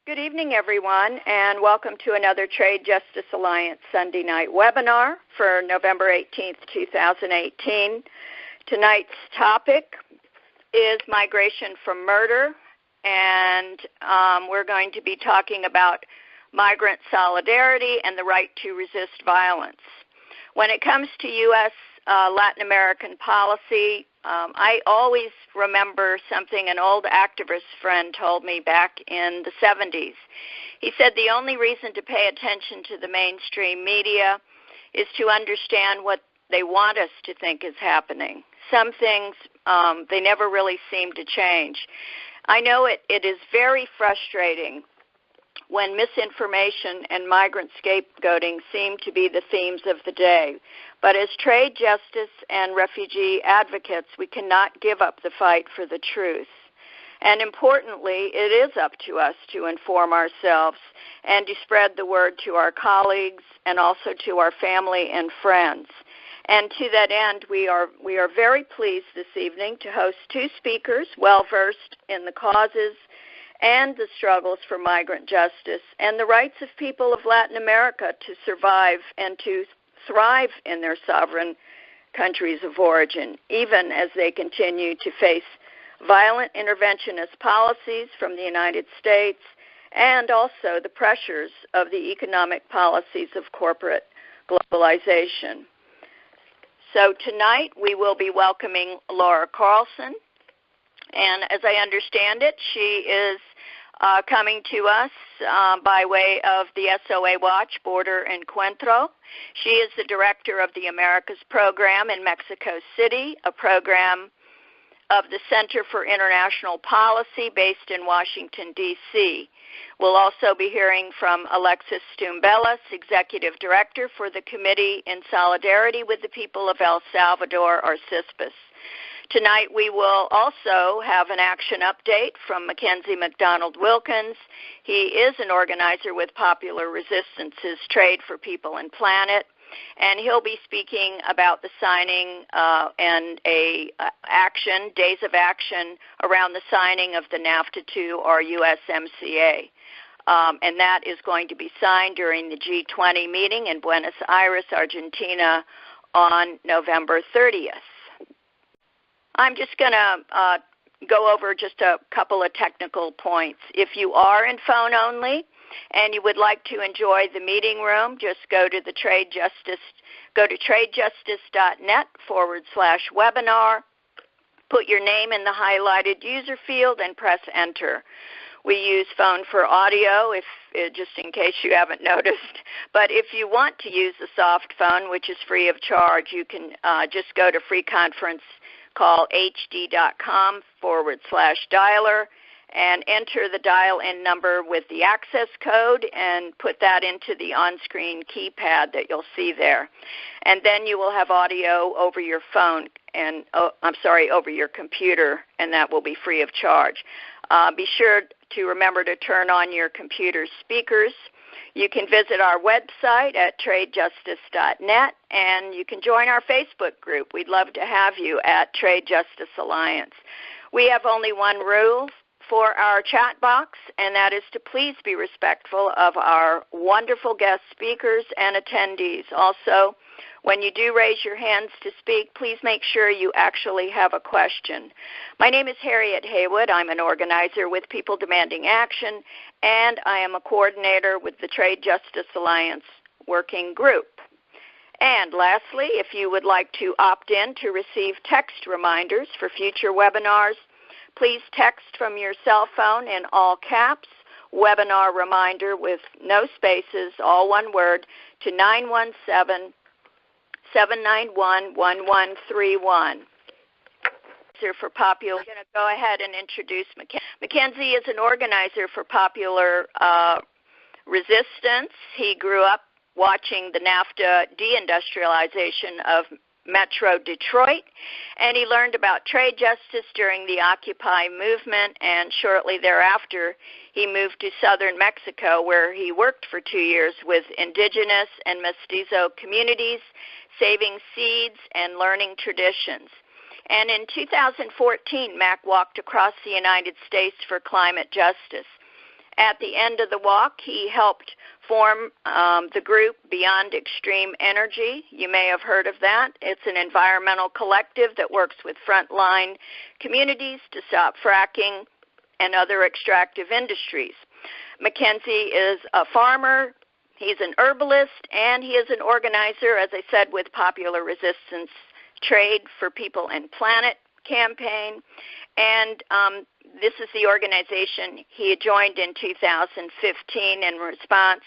Good evening, everyone, and welcome to another Trade Justice Alliance Sunday night webinar for November 18th, 2018. Tonight's topic is migration from murder, and we're going to be talking about migrant solidarity and the right to resist violence. When it comes to U.S. Latin American policy, I always remember something an old activist friend told me back in the 70s. He said the only reason to pay attention to the mainstream media is to understand what they want us to think is happening. Some things, they never really seem to change. I know it is very frustrating when misinformation and migrant scapegoating seem to be the themes of the day. But as trade justice and refugee advocates, we cannot give up the fight for the truth. And importantly, it is up to us to inform ourselves and to spread the word to our colleagues and also to our family and friends. And to that end, we are very pleased this evening to host two speakers well-versed in the causes and the struggles for migrant justice and the rights of people of Latin America to survive and to thrive in their sovereign countries of origin, even as they continue to face violent interventionist policies from the United States and also the pressures of the economic policies of corporate globalization. So tonight we will be welcoming Laura Carlsen, and as I understand it, she is coming to us by way of the SOA Watch Border Encuentro. She is the director of the Americas Program in Mexico City, a program of the Center for International Policy based in Washington, D.C. We'll also be hearing from Alexis Stoumbelis, executive director for the Committee in Solidarity with the People of El Salvador, or CISPAS. Tonight we will also have an action update from Mackenzie McDonald Wilkins. He is an organizer with Popular Resistance's Trade for People and Planet, and he'll be speaking about the signing and days of action around the signing of the NAFTA 2 or USMCA. And that is going to be signed during the G20 meeting in Buenos Aires, Argentina on November 30th. I'm just going to go over just a couple of technical points. If you are in phone only and you would like to enjoy the meeting room, just go to tradejustice.net/webinar, put your name in the highlighted user field, and press enter. We use phone for audio, just in case you haven't noticed. But if you want to use the soft phone, which is free of charge, you can just go to free conference call hd.com/dialer and enter the dial-in number with the access code and put that into the on-screen keypad that you'll see there. And then you will have audio over your phone and, over your computer, and that will be free of charge. Be sure to remember to turn on your computer speakers. You can visit our website at tradejustice.net, and you can join our Facebook group. We'd love to have you at Trade Justice Alliance. We have only one rule for our chat box, and that is to please be respectful of our wonderful guest speakers and attendees. Also, when you do raise your hands to speak, please make sure you actually have a question. My name is Harriet Haywood. I'm an organizer with People Demanding Action, and I am a coordinator with the Trade Justice Alliance Working Group. And lastly, if you would like to opt in to receive text reminders for future webinars, please text from your cell phone in all caps, webinar reminder with no spaces, all one word, to 917-791-1131. For Popular, I'm going to go ahead and introduce Mackenzie. Mackenzie is an organizer for Popular Resistance. He grew up watching the NAFTA deindustrialization of Metro Detroit, and he learned about trade justice during the Occupy movement, and shortly thereafter he moved to southern Mexico, where he worked for 2 years with indigenous and mestizo communities, saving seeds and learning traditions. And in 2014, Mac walked across the United States for climate justice. At the end of the walk, he helped form the group Beyond Extreme Energy. You may have heard of that. It's an environmental collective that works with frontline communities to stop fracking and other extractive industries. Mackenzie is a farmer, he's an herbalist, and he is an organizer, as I said, with Popular Resistance Trade for People and Planet campaign. And this is the organization he joined in 2015 in response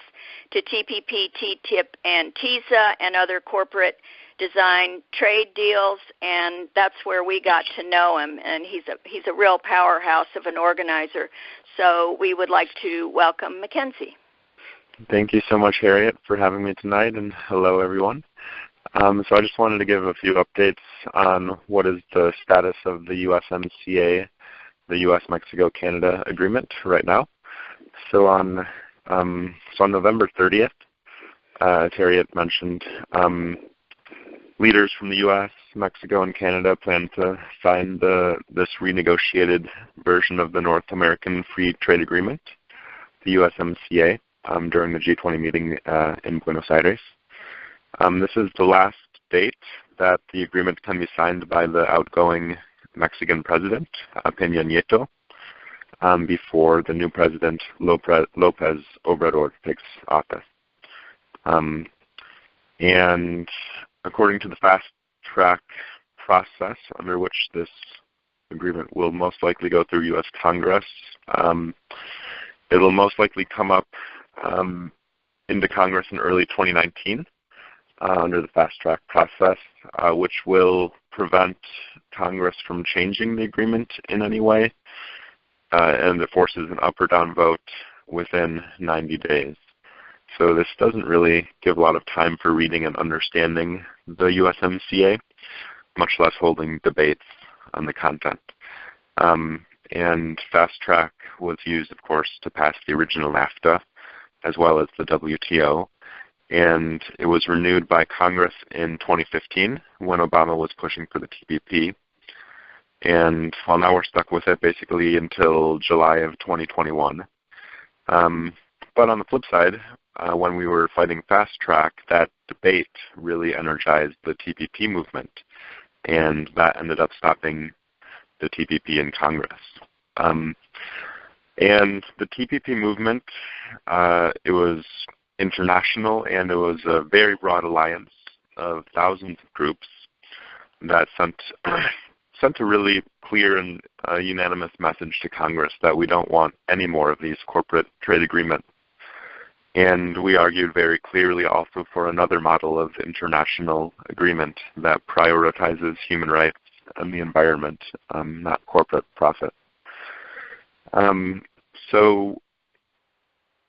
to TPP, TTIP, and TISA and other corporate design trade deals, and that's where we got to know him. And he's a real powerhouse of an organizer. So we would like to welcome Mackenzie. Thank you so much, Harriet, for having me tonight, and hello, everyone. So I just wanted to give a few updates on what is the status of the USMCA, the U.S.-Mexico-Canada agreement right now. So on November 30th, as Harriet mentioned, leaders from the U.S., Mexico, and Canada plan to sign this renegotiated version of the North American Free Trade Agreement, the USMCA, during the G20 meeting in Buenos Aires. This is the last date that the agreement can be signed by the outgoing Mexican president, Peña Nieto, before the new president, López Obrador, takes office. And according to the fast-track process under which this agreement will most likely go through U.S. Congress, it will most likely come up into Congress in early 2019 under the fast-track process, which will prevent Congress from changing the agreement in any way, and it forces an up or down vote within 90 days. So this doesn't really give a lot of time for reading and understanding the USMCA, much less holding debates on the content. And fast track was used, of course, to pass the original NAFTA, as well as the WTO. And it was renewed by Congress in 2015 when Obama was pushing for the TPP. And well, now we're stuck with it basically until July of 2021. But on the flip side, when we were fighting fast track, that debate really energized the TPP movement, and that ended up stopping the TPP in Congress. And the TPP movement, it was international, and it was a very broad alliance of thousands of groups that sent a really clear and unanimous message to Congress that we don't want any more of these corporate trade agreements. And we argued very clearly also for another model of international agreement that prioritizes human rights and the environment, not corporate profit. So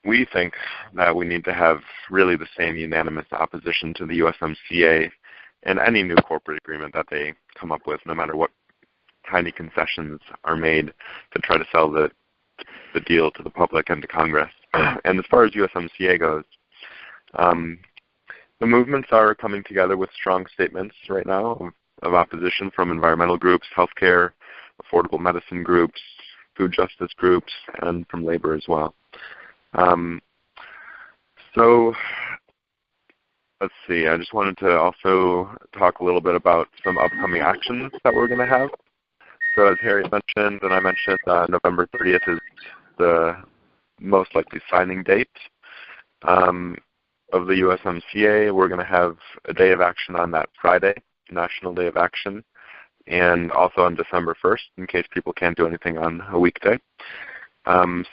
we think that we need to have really the same unanimous opposition to the USMCA and any new corporate agreement that they come up with, no matter what tiny concessions are made to try to sell the deal to the public and to Congress. And as far as USMCA goes, the movements are coming together with strong statements right now of opposition from environmental groups, healthcare, affordable medicine groups, food justice groups, and from labor as well. So let's see, I just wanted to also talk a little bit about some upcoming actions that we're going to have. So as Harriet mentioned, and I mentioned, November 30th is the most likely signing date of the USMCA. We're going to have a day of action on that Friday, National Day of Action, and also on December 1st, in case people can't do anything on a weekday.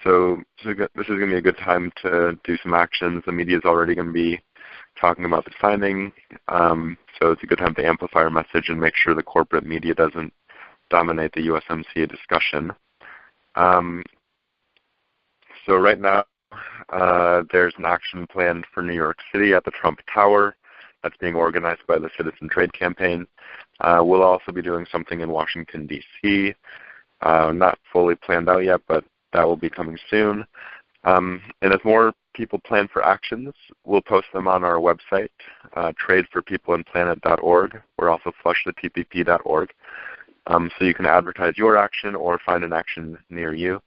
So this is going to be a good time to do some actions. The media is already going to be talking about the signing, so it's a good time to amplify our message and make sure the corporate media doesn't dominate the USMCA discussion. So right now, there's an action planned for New York City at the Trump Tower that's being organized by the Citizen Trade Campaign. We'll also be doing something in Washington, D.C. Not fully planned out yet, but that will be coming soon. And as more people plan for actions, we'll post them on our website, tradeforpeopleandplanet.org. We're also flushthetpp.org. So you can advertise your action or find an action near you.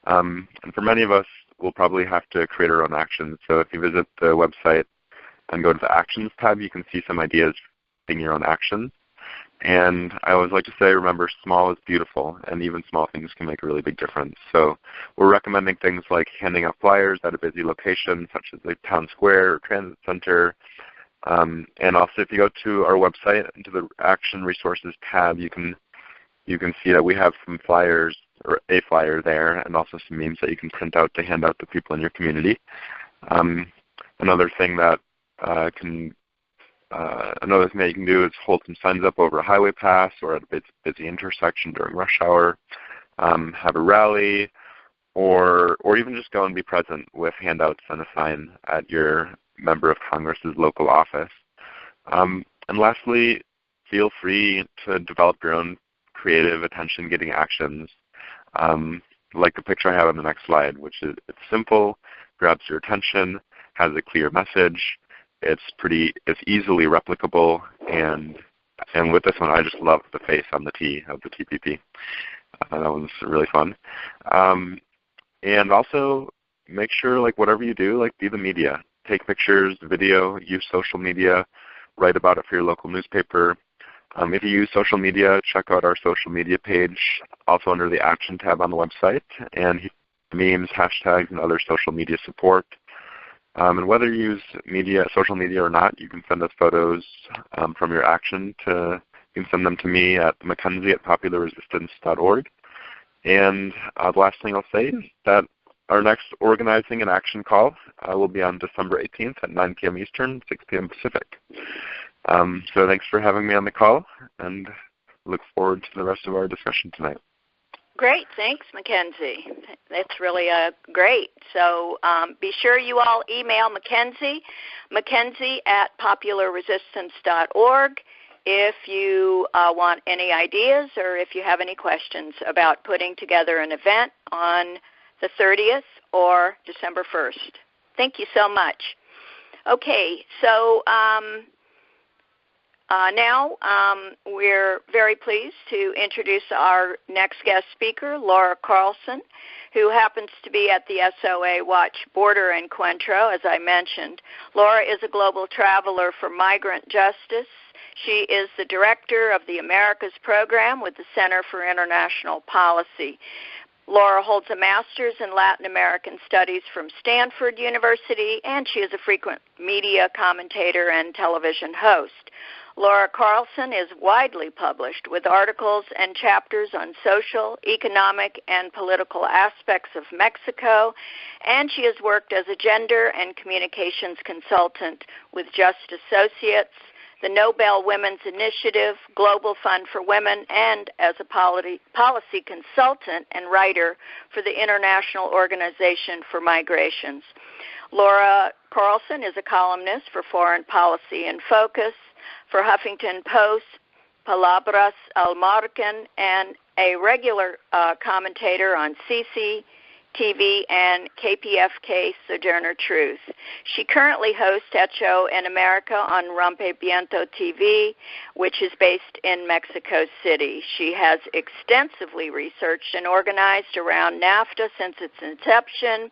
And for many of us, we'll probably have to create our own actions. So if you visit the website and go to the Actions tab, you can see some ideas for taking your own actions. And I always like to say, remember, small is beautiful, and even small things can make a really big difference. So we're recommending things like handing out flyers at a busy location, such as the town square or transit center. And also, if you go to our website, into the Action Resources tab, you can see that we have some flyers, or a flyer there, and also some memes that you can print out to hand out to people in your community. Another thing that you can do is hold some signs up over a highway pass or at a busy intersection during rush hour, have a rally, or even just go and be present with handouts and a sign at your member of Congress's local office. And lastly, feel free to develop your own creative attention-getting actions, like the picture I have on the next slide, which is it's simple, grabs your attention, has a clear message. It's easily replicable, and with this one, I just love the face on the T of the TPP. That was really fun. And also, make sure, like, whatever you do, like, be the media. Take pictures, video, use social media, write about it for your local newspaper. If you use social media, check out our social media page, also under the Action tab on the website, and memes, hashtags, and other social media support. And whether you use social media or not, you can send us photos from your action. You can send them to me at Mackenzie at popularresistance.org. And the last thing I'll say is that our next organizing and action call will be on December 18th at 9 p.m. Eastern, 6 p.m. Pacific. So thanks for having me on the call, and look forward to the rest of our discussion tonight. Great. Thanks, Mackenzie. That's really great. So be sure you all email Mackenzie at popularresistance.org if you want any ideas or if you have any questions about putting together an event on the 30th or December 1st. Thank you so much. Okay, so now we're very pleased to introduce our next guest speaker, Laura Carlsen, who happens to be at the SOA Watch Border Encuentro, as I mentioned. Laura is a global traveler for migrant justice. She is the director of the Americas program with the Center for International Policy. Laura holds a master's in Latin American Studies from Stanford University, and she is a frequent media commentator and television host. Laura Carlsen is widely published with articles and chapters on social, economic, and political aspects of Mexico, and she has worked as a gender and communications consultant with Just Associates, the Nobel Women's Initiative, Global Fund for Women, and as a policy consultant and writer for the International Organization for Migrations. Laura Carlsen is a columnist for Foreign Policy in Focus, for Huffington Post, Palabras al Margen, and a regular commentator on CCTV and KPFK Sojourner Truth. She currently hosts Hecho en America on Rompimiento TV, which is based in Mexico City. She has extensively researched and organized around NAFTA since its inception,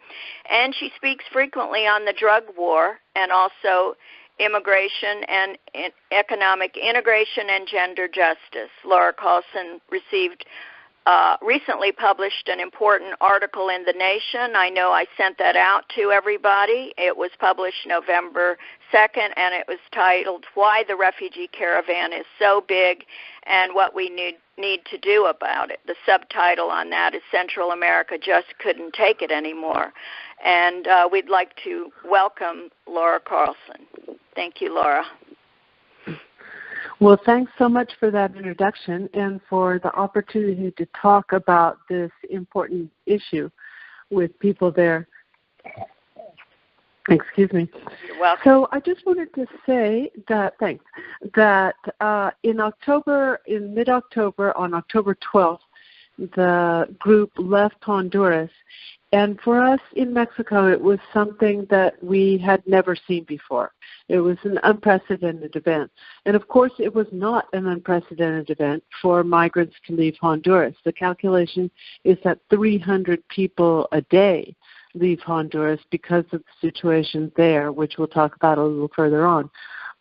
and she speaks frequently on the drug war and also immigration and economic integration and gender justice. Laura Carlsen recently published an important article in The Nation. I know I sent that out to everybody. It was published November 2nd, and it was titled, Why the Refugee Caravan is So Big and What We Need to Do About It. The subtitle on that is Central America Just Couldn't Take It Anymore. And we'd like to welcome Laura Carlsen. Thank you, Laura. Well, thanks so much for that introduction and for the opportunity to talk about this important issue with people there. Excuse me. You're welcome. So I just wanted to say that, in mid-October, on October 12th, the group left Honduras. And for us in Mexico, it was something that we had never seen before. It was an unprecedented event. And, of course, it was not an unprecedented event for migrants to leave Honduras. The calculation is that 300 people a day leave Honduras because of the situation there, which we'll talk about a little further on.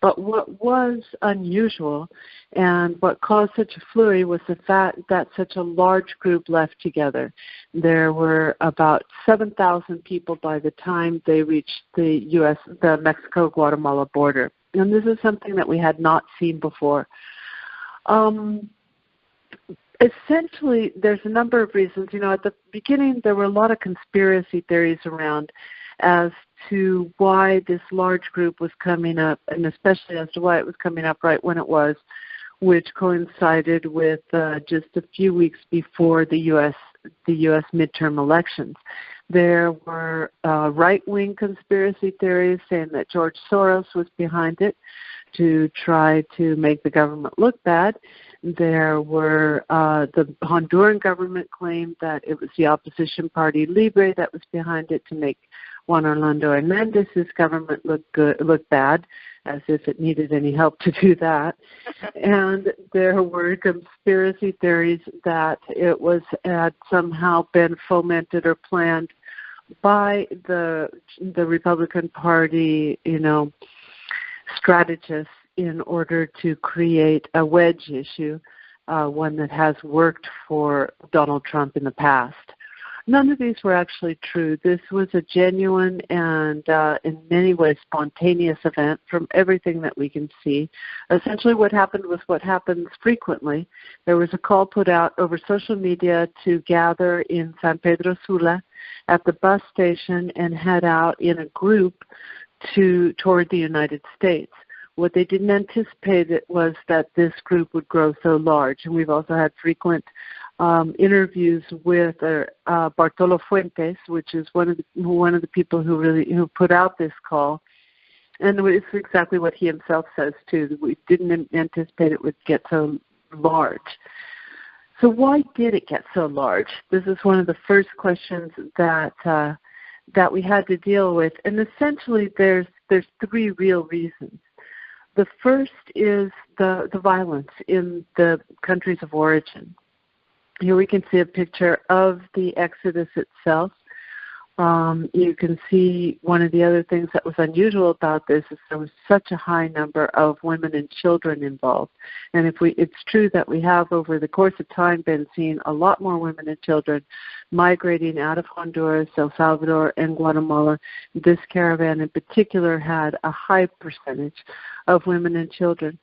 But what was unusual and what caused such a flurry was the fact that such a large group left together. There were about 7,000 people by the time they reached the Mexico-Guatemala border. And this is something that we had not seen before. Essentially, there's a number of reasons. At the beginning, there were a lot of conspiracy theories around as to why this large group was coming up, and especially as to why it was coming up right when it was, which coincided with just a few weeks before the U.S. midterm elections. There were right-wing conspiracy theories saying that George Soros was behind it to try to make the government look bad. There were the Honduran government claimed that it was the opposition party Libre that was behind it to make Juan Orlando Hernandez's government look bad, as if it needed any help to do that. And there were conspiracy theories that it had somehow been fomented or planned by the Republican Party, strategists in order to create a wedge issue, one that has worked for Donald Trump in the past. None of these were actually true. This was a genuine and, in many ways, spontaneous event from everything that we can see. Essentially what happened was what happens frequently. There was a call put out over social media to gather in San Pedro Sula at the bus station and head out in a group toward the United States. What they didn't anticipate was that this group would grow so large. And we've also had frequent interviews with Bartolo Fuentes, which is one of the people who put out this call, and it's exactly what he himself says too. That we didn't anticipate it would get so large. So why did it get so large? This is one of the first questions that we had to deal with, and essentially there's three real reasons. The first is the violence in the countries of origin. Here we can see a picture of the exodus itself. You can see one of the other things that was unusual about this is there was such a high number of women and children involved. And it's true that we have over the course of time been seeing a lot more women and children migrating out of Honduras, El Salvador, and Guatemala. This caravan in particular had a high percentage of women and children.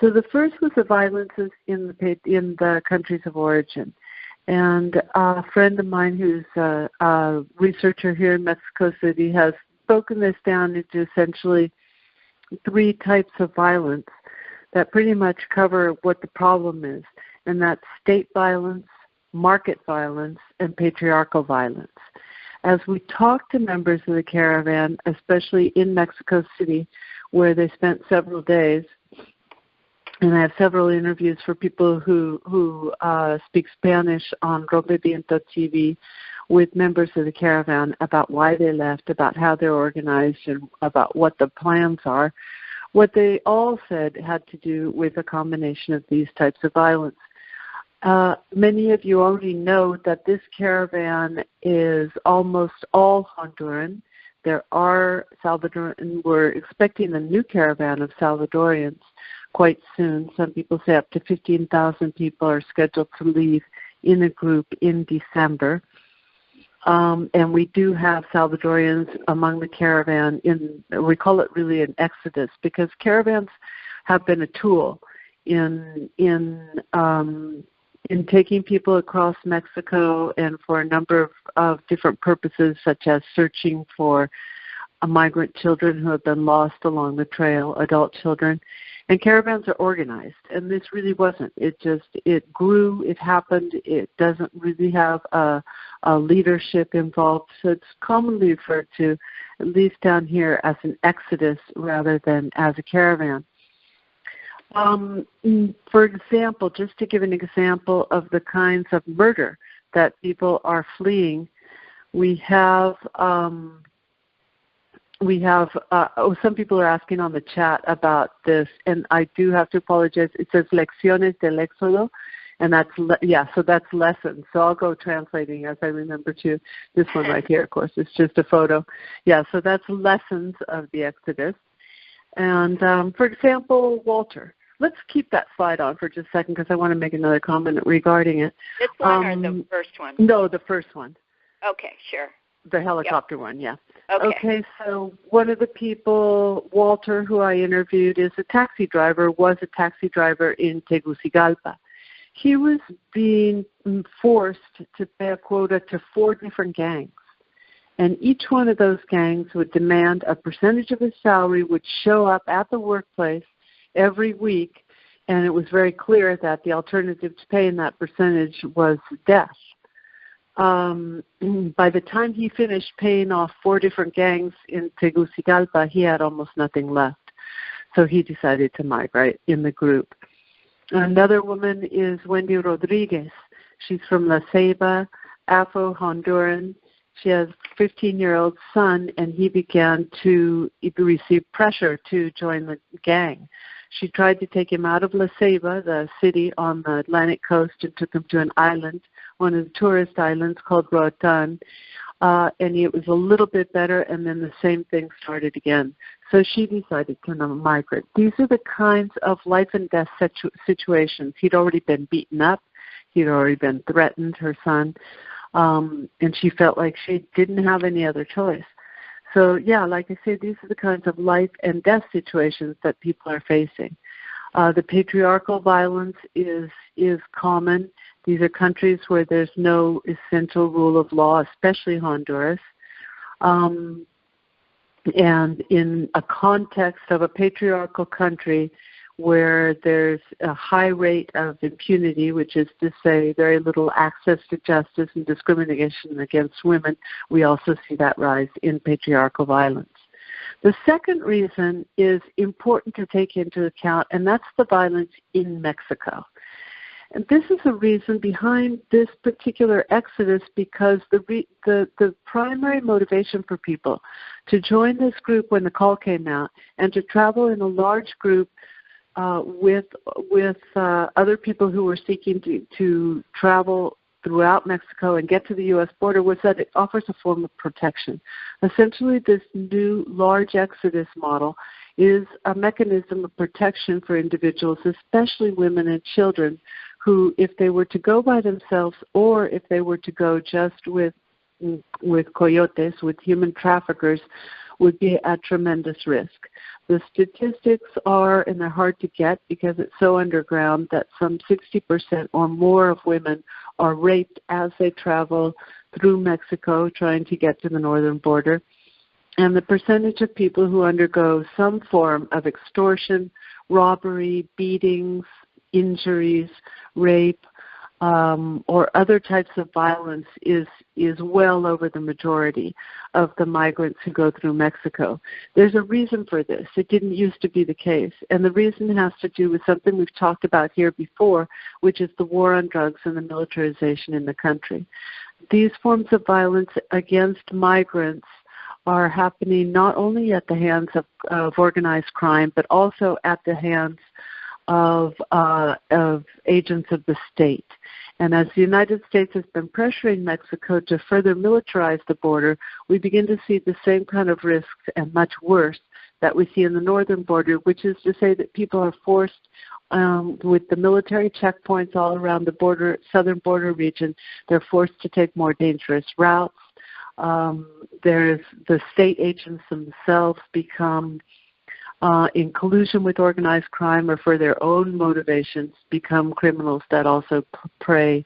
So the first was the violences in the countries of origin. And a friend of mine who's a researcher here in Mexico City has broken this down into essentially three types of violence that pretty much cover what the problem is, and that's state violence, market violence, and patriarchal violence. As we talk to members of the caravan, especially in Mexico City, where they spent several days, and I have several interviews for people who speak Spanish on Rompe Viento TV with members of the caravan about why they left, about how they're organized, and about what the plans are. What they all said had to do with a combination of these types of violence. Many of you already know that this caravan is almost all Honduran. There are Salvadoran. We're expecting a new caravan of Salvadorians quite soon. Some people say up to 15,000 people are scheduled to leave in a group in December. And we do have Salvadorians among the caravan. We call it really an exodus because caravans have been a tool in taking people across Mexico and for a number of different purposes, such as searching for migrant children who have been lost along the trail, adult children. And caravans are organized, and this really wasn't. It grew, it happened, it doesn't really have a leadership involved, so it's commonly referred to, at least down here, as an exodus rather than as a caravan. For example, just to give an example of the kinds of murder that people are fleeing, we have some people are asking on the chat about this, and I do have to apologize. It says Lecciones del Éxodo, And that's, so that's lessons. So I'll go translating as I remember to this one right here, of course. It's just a photo. Yeah, so that's lessons of the Exodus. And, for example, Walter. Let's keep that slide on for just a second because I want to make another comment regarding it. This one or the first one? No, the first one. Okay, sure. The helicopter one, yeah. Okay, so one of the people, Walter, who I interviewed, was a taxi driver in Tegucigalpa. He was being forced to pay a quota to 4 different gangs. And each one of those gangs would demand a percentage of his salary would show up at the workplace every week, and it was very clear that the alternative to paying that percentage was death. By the time he finished paying off 4 different gangs in Tegucigalpa, he had almost nothing left. So he decided to migrate in the group. Another woman is Wendy Rodriguez. She's from La Ceiba, Afro-Honduran. She has a 15-year-old son, and he began to receive pressure to join the gang. She tried to take him out of La Ceiba, the city on the Atlantic coast, and took him to an island, one of the tourist islands called Roatan, and it was a little bit better, and then the same thing started again. So she decided to migrate. These are the kinds of life and death situations. He'd already been beaten up. He'd already been threatened, her son, and she felt like she didn't have any other choice. So, yeah, like I say, these are the kinds of life and death situations that people are facing. The patriarchal violence is common. These are countries where there's no essential rule of law, especially Honduras. And in a context of a patriarchal country where there's a high rate of impunity, which is to say very little access to justice and discrimination against women, we also see that rise in patriarchal violence. The second reason is important to take into account, and that's the violence in Mexico. And this is a reason behind this particular exodus because the primary motivation for people to join this group when the call came out and to travel in a large group with other people who were seeking to travel throughout Mexico and get to the U.S. border was that it offers a form of protection. Essentially, this new large exodus model is a mechanism of protection for individuals, especially women and children, who, if they were to go by themselves or if they were to go just with coyotes, with human traffickers, would be at tremendous risk. The statistics are, and they're hard to get because it's so underground, that some 60% or more of women are raped as they travel through Mexico trying to get to the northern border. And the percentage of people who undergo some form of extortion, robbery, beatings, injuries, rape, or other types of violence is well over the majority of the migrants who go through Mexico. There's a reason for this. It didn't used to be the case. And the reason has to do with something we've talked about here before, which is the war on drugs and the militarization in the country. These forms of violence against migrants are happening not only at the hands of organized crime, but also at the hands of agents of the state. And as the United States has been pressuring Mexico to further militarize the border, we begin to see the same kind of risks and much worse that we see in the northern border, which is to say that people are forced with the military checkpoints all around the border, southern border region, they're forced to take more dangerous routes. There's the state agents themselves become in collusion with organized crime or for their own motivations become criminals that also prey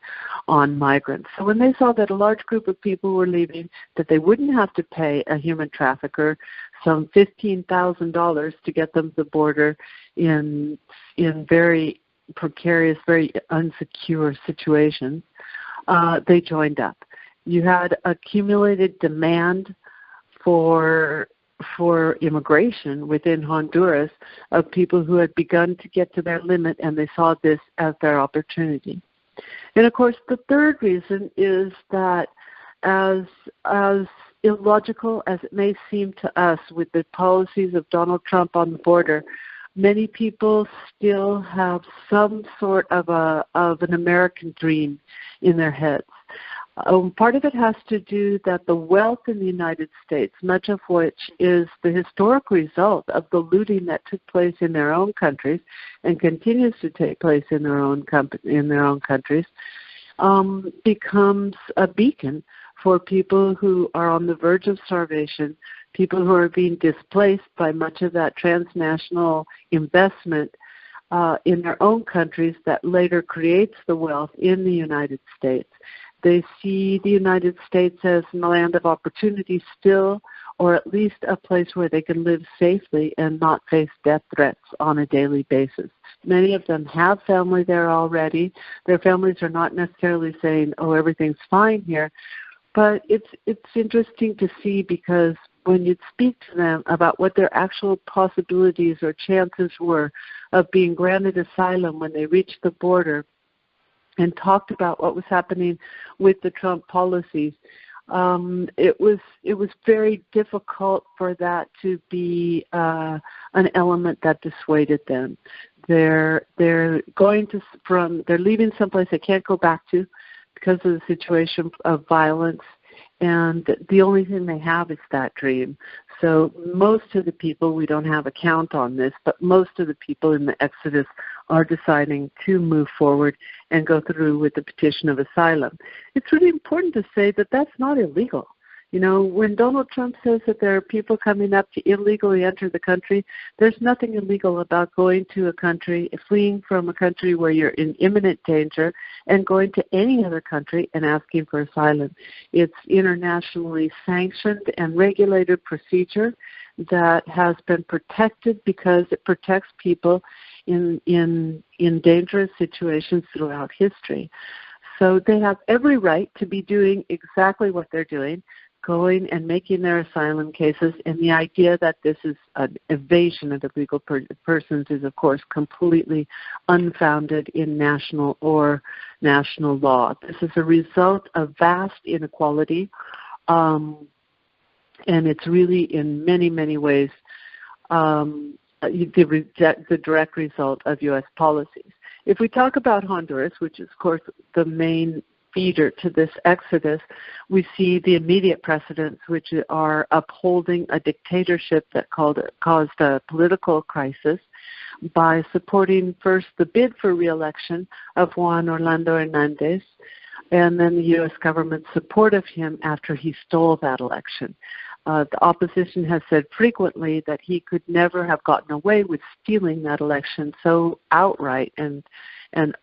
on migrants. So when they saw that a large group of people were leaving, that they wouldn't have to pay a human trafficker some $15,000 to get them to the border in very precarious, very unsecure situations, they joined up. You had accumulated demand for immigration within Honduras of people who had begun to get to their limit, and they saw this as their opportunity. And of course, the third reason is that as illogical as it may seem to us with the policies of Donald Trump on the border, Many people still have some sort of an American dream in their heads. Part of it has to do that the wealth in the United States, much of which is the historic result of the looting that took place in their own countries and continues to take place in their own countries, becomes a beacon for people who are on the verge of starvation, people who are being displaced by much of that transnational investment in their own countries that later creates the wealth in the United States. They see the United States as a land of opportunity still, or at least a place where they can live safely and not face death threats on a daily basis. Many of them have family there already. Their families are not necessarily saying, oh, everything's fine here. But it's interesting to see, because when you speak to them about what their actual possibilities or chances were of being granted asylum when they reached the border, and talked about what was happening with the Trump policies, it was very difficult for that to be an element that dissuaded them. They're leaving someplace they can't go back to because of the situation of violence, and the only thing they have is that dream. So most of the people, we don't have a count on this, but most of the people in the Exodus are deciding to move forward and go through with the petition of asylum. It's really important to say that that's not illegal. You know, when Donald Trump says that there are people coming up to illegally enter the country, there's nothing illegal about going to a country, fleeing from a country where you're in imminent danger, and going to any other country and asking for asylum. It's internationally sanctioned and regulated procedure that has been protected because it protects people in dangerous situations throughout history. So they have every right to be doing exactly what they're doing, going and making their asylum cases, and the idea that this is an evasion of illegal persons is, of course, completely unfounded in national law. This is a result of vast inequality, and it's really in many, many ways the direct result of U.S. policies. If we talk about Honduras, which is, of course, the main feeder to this exodus, we see the immediate precedents, which are upholding a dictatorship that caused a political crisis by supporting first the bid for re-election of Juan Orlando Hernandez, and then the U.S. government's support of him after he stole that election. The opposition has said frequently that he could never have gotten away with stealing that election so outright and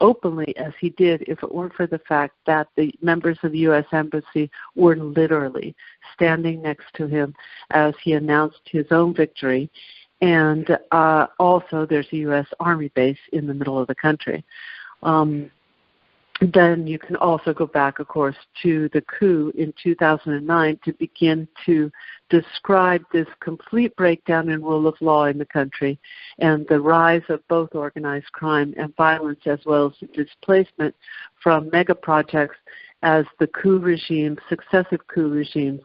openly as he did if it weren't for the fact that the members of the U.S. Embassy were literally standing next to him as he announced his own victory. And also there's a U.S. Army base in the middle of the country. Then you can also go back, of course, to the coup in 2009 to begin to describe this complete breakdown in rule of law in the country and the rise of both organized crime and violence, as well as the displacement from mega projects as the successive coup regimes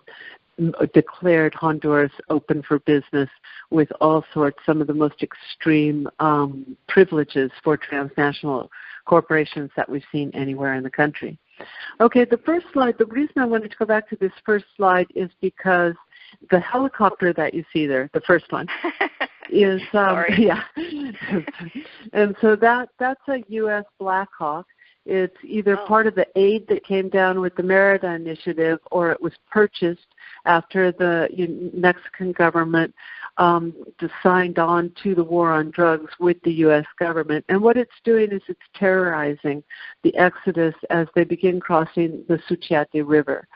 declared Honduras open for business with all sorts, some of the most extreme privileges for transnational corporations that we've seen anywhere in the country. Okay, the first slide, the reason I wanted to go back to this first slide is because the helicopter that you see there, the first one, is, yeah. And so that's a U.S. Black Hawk. It's either part of the aid that came down with the Merida Initiative, or it was purchased after the Mexican government signed on to the war on drugs with the U.S. government. And what it's doing is it's terrorizing the exodus as they begin crossing the Suchiate River.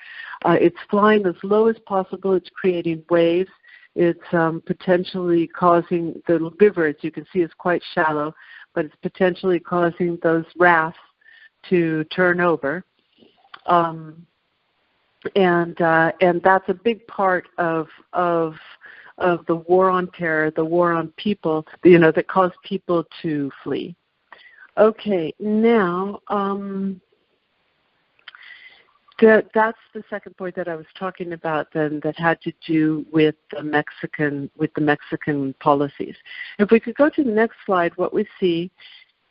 It's flying as low as possible. It's creating waves. It's potentially causing the river, as you can see, is quite shallow, but it's potentially causing those rafts to turn over, and that's a big part of the war on terror, the war on people, that caused people to flee. Okay, now That's the second point that I was talking about then, that had to do with the Mexican policies. If we could go to the next slide, what we see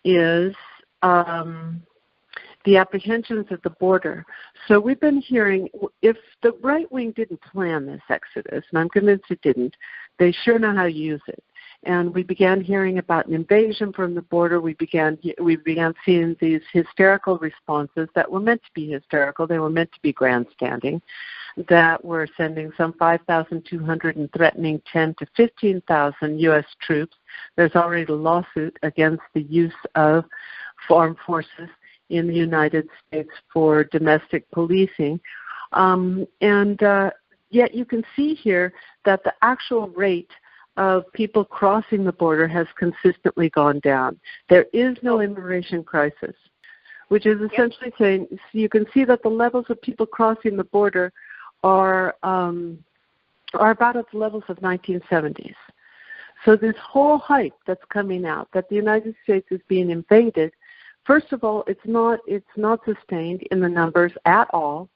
is the apprehensions at the border. So we've been hearing, if the right wing didn't plan this exodus, and I'm convinced it didn't, they sure know how to use it. And we began hearing about an invasion from the border. We began seeing these hysterical responses that were meant to be hysterical. They were meant to be grandstanding, that were sending some 5,200 and threatening 10 to 15,000 U.S. troops. There's already a lawsuit against the use of armed forces in the United States for domestic policing. Yet you can see here that the actual rate of people crossing the border has consistently gone down. There is no immigration crisis, which is essentially saying, you can see that the levels of people crossing the border are about at the levels of 1970s. So this whole hype that's coming out that the United States is being invaded, first of all, it's not sustained in the numbers at all.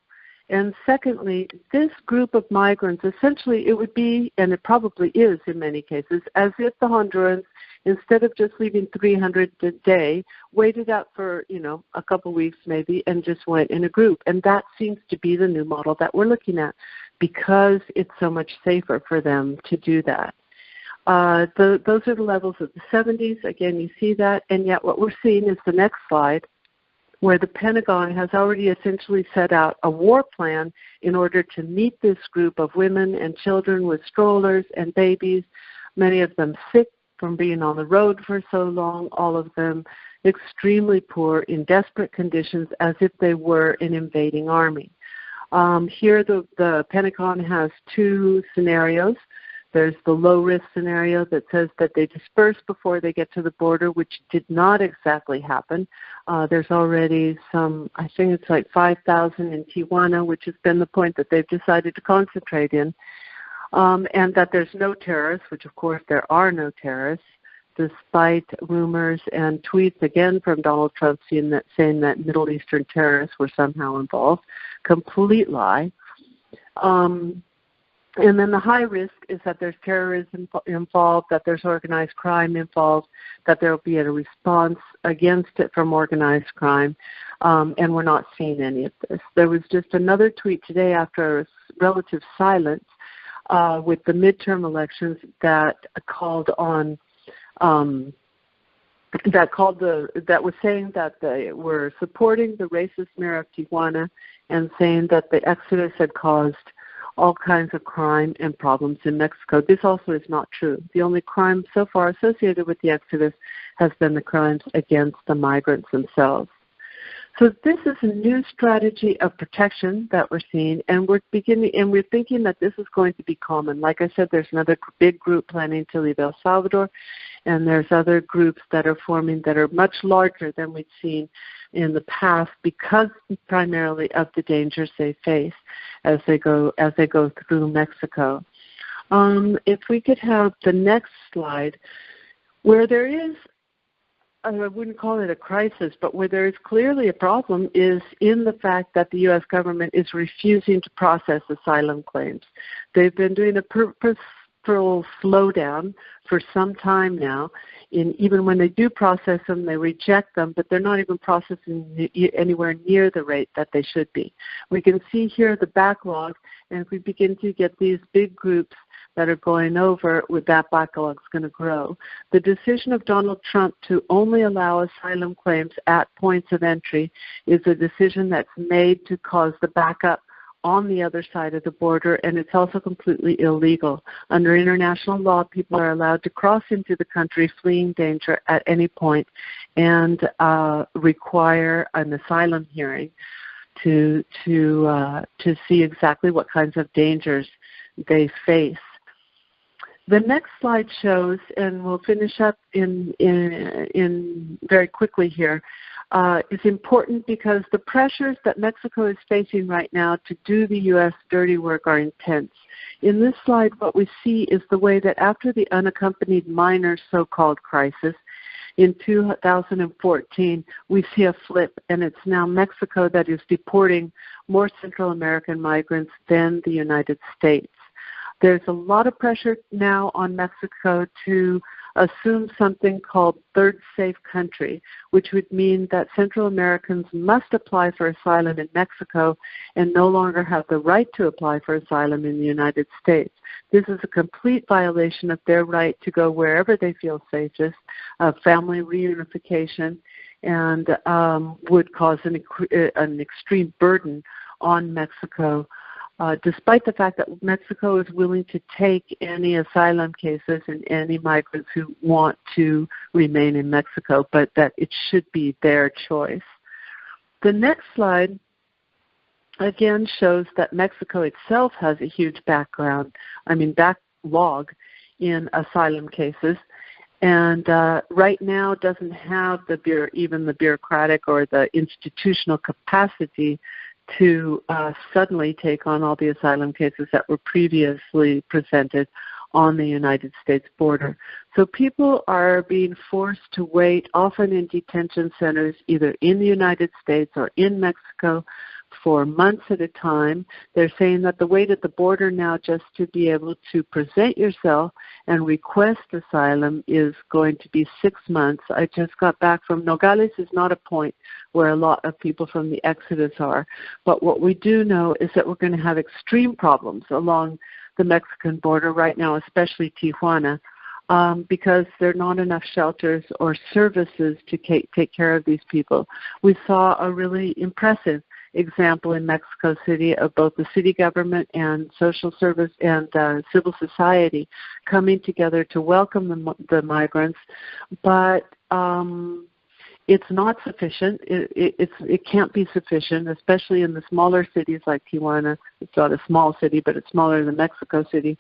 And secondly, this group of migrants, essentially it would be, and it probably is in many cases, as if the Hondurans, instead of just leaving 300 a day, waited out for, a couple weeks maybe and just went in a group. And that seems to be the new model that we're looking at, because it's so much safer for them to do that. Those are the levels of the 70s. Again, you see that. And yet what we're seeing is the next slide, where the Pentagon has already essentially set out a war plan in order to meet this group of women and children with strollers and babies, many of them sick from being on the road for so long, all of them extremely poor, in desperate conditions, as if they were an invading army. Here the Pentagon has two scenarios. There's the low-risk scenario that says that they disperse before they get to the border, which did not exactly happen. There's already some, I think it's like 5,000 in Tijuana, which has been the point that they've decided to concentrate in, and that there's no terrorists, which of course there are no terrorists, despite rumors and tweets again from Donald Trump saying that Middle Eastern terrorists were somehow involved. Complete lie. And then the high risk is that there's terrorism involved, that there's organized crime involved, that there will be a response against it from organized crime, and we're not seeing any of this. There was just another tweet today after a relative silence with the midterm elections that was saying that they were supporting the racist mayor of Tijuana and saying that the exodus had caused all kinds of crime and problems in Mexico. This also is not true. The only crime so far associated with the exodus has been the crimes against the migrants themselves. So this is a new strategy of protection that we're seeing, and we're thinking that this is going to be common. Like I said, there's another big group planning to leave El Salvador, and there's other groups that are forming that are much larger than we've seen in the past, because primarily of the dangers they face as they go through Mexico. If we could have the next slide, where there is, I wouldn't call it a crisis, but where there is clearly a problem is in the fact that the U.S. government is refusing to process asylum claims. They've been doing a purposeful slowdown for some time now. Even when they do process them, they reject them, but they're not even processing anywhere near the rate that they should be. We can see here the backlog, and if we begin to get these big groups that are going over, with that backlog is going to grow. The decision of Donald Trump to only allow asylum claims at points of entry is a decision that's made to cause the backup on the other side of the border, and it's also completely illegal. Under international law, people are allowed to cross into the country fleeing danger at any point and require an asylum hearing to see exactly what kinds of dangers they face. The next slide shows, and we'll finish up in very quickly here, is important because the pressures that Mexico is facing right now to do the U.S. dirty work are intense. In this slide, what we see is the way that after the unaccompanied minor so-called crisis, in 2014, we see a flip, and it's now Mexico that is deporting more Central American migrants than the United States. There's a lot of pressure now on Mexico to assume something called third safe country, which would mean that Central Americans must apply for asylum in Mexico and no longer have the right to apply for asylum in the United States. This is a complete violation of their right to go wherever they feel safest, family reunification, and would cause an extreme burden on Mexico. Despite the fact that Mexico is willing to take any asylum cases and any migrants who want to remain in Mexico, but that it should be their choice. The next slide, again, shows that Mexico itself has a huge backlog in asylum cases, and right now doesn't have even the bureaucratic or the institutional capacity to suddenly take on all the asylum cases that were previously presented on the United States border. So people are being forced to wait, often in detention centers, either in the United States or in Mexico, for months at a time. They're saying that the wait at the border now just to be able to present yourself and request asylum is going to be 6 months. I just got back from Nogales. Is not a point where a lot of people from the exodus are. But what we do know is that we're going to have extreme problems along the Mexican border right now, especially Tijuana, because there are not enough shelters or services to take care of these people. We saw a really impressive example in Mexico City of both the city government and social service and civil society coming together to welcome the migrants, but it's not sufficient. It can't be sufficient, especially in the smaller cities like Tijuana. It's not a small city, but it's smaller than Mexico City,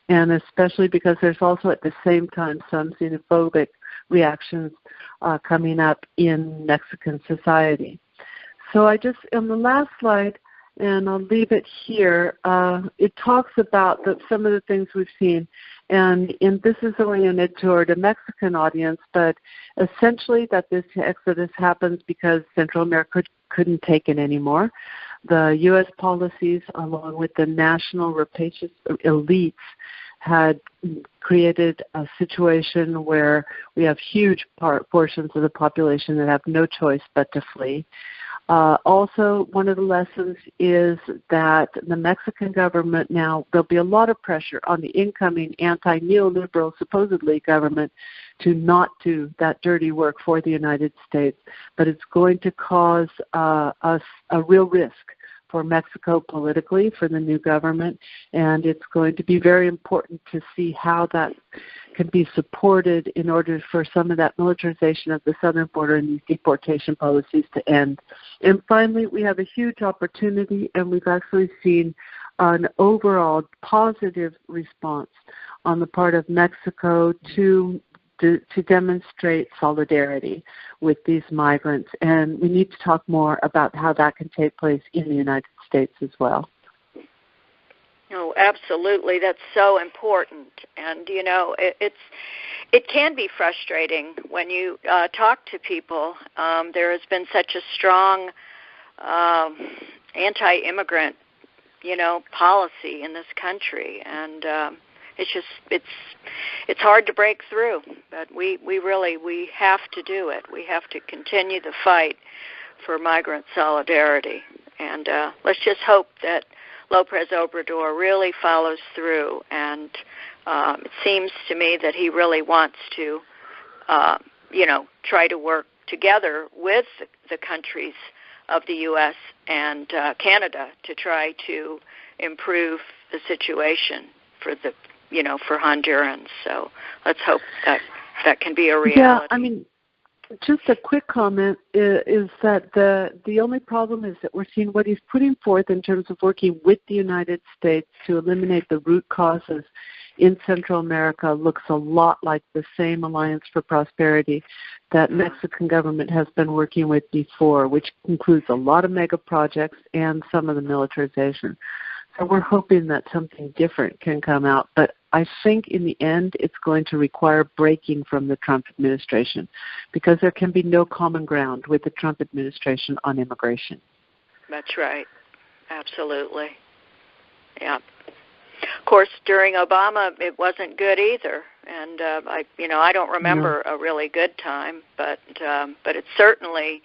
and especially because there's also at the same time some xenophobic reactions coming up in Mexican society. So on the last slide, and I'll leave it here, it talks about some of the things we've seen. And this is oriented toward a Mexican audience, but essentially that this exodus happens because Central America couldn't take it anymore. The U.S. policies, along with the national rapacious elites, had created a situation where we have huge portions of the population that have no choice but to flee. Also, one of the lessons is that the Mexican government now, there'll be a lot of pressure on the incoming anti-neoliberal, supposedly, government to not do that dirty work for the United States, but it's going to cause us a real risk for Mexico politically, for the new government, and it's going to be very important to see how that can be supported in order for some of that militarization of the southern border and these deportation policies to end. And finally, we have a huge opportunity, and we've actually seen an overall positive response on the part of Mexico to demonstrate solidarity with these migrants. And we need to talk more about how that can take place in the United States as well. Oh, absolutely. That's so important. And, it can be frustrating when you talk to people. There has been such a strong anti-immigrant, policy in this country. And it's hard to break through, but we have to do it. We have to continue the fight for migrant solidarity, and let's just hope that López Obrador really follows through. And it seems to me that he really wants to, try to work together with the countries of the U.S. and Canada to try to improve the situation for for Hondurans. So let's hope that can be a reality. Yeah, just a quick comment is that the only problem is that we're seeing what he's putting forth in terms of working with the United States to eliminate the root causes in Central America looks a lot like the same Alliance for Prosperity that Mexican government has been working with before, which includes a lot of mega projects and some of the militarization. So we're hoping that something different can come out. But I think in the end it's going to require breaking from the Trump administration, because there can be no common ground with the Trump administration on immigration. That's right. Absolutely. Yeah. Of course, during Obama, it wasn't good either, and I don't remember a really good time, but it's certainly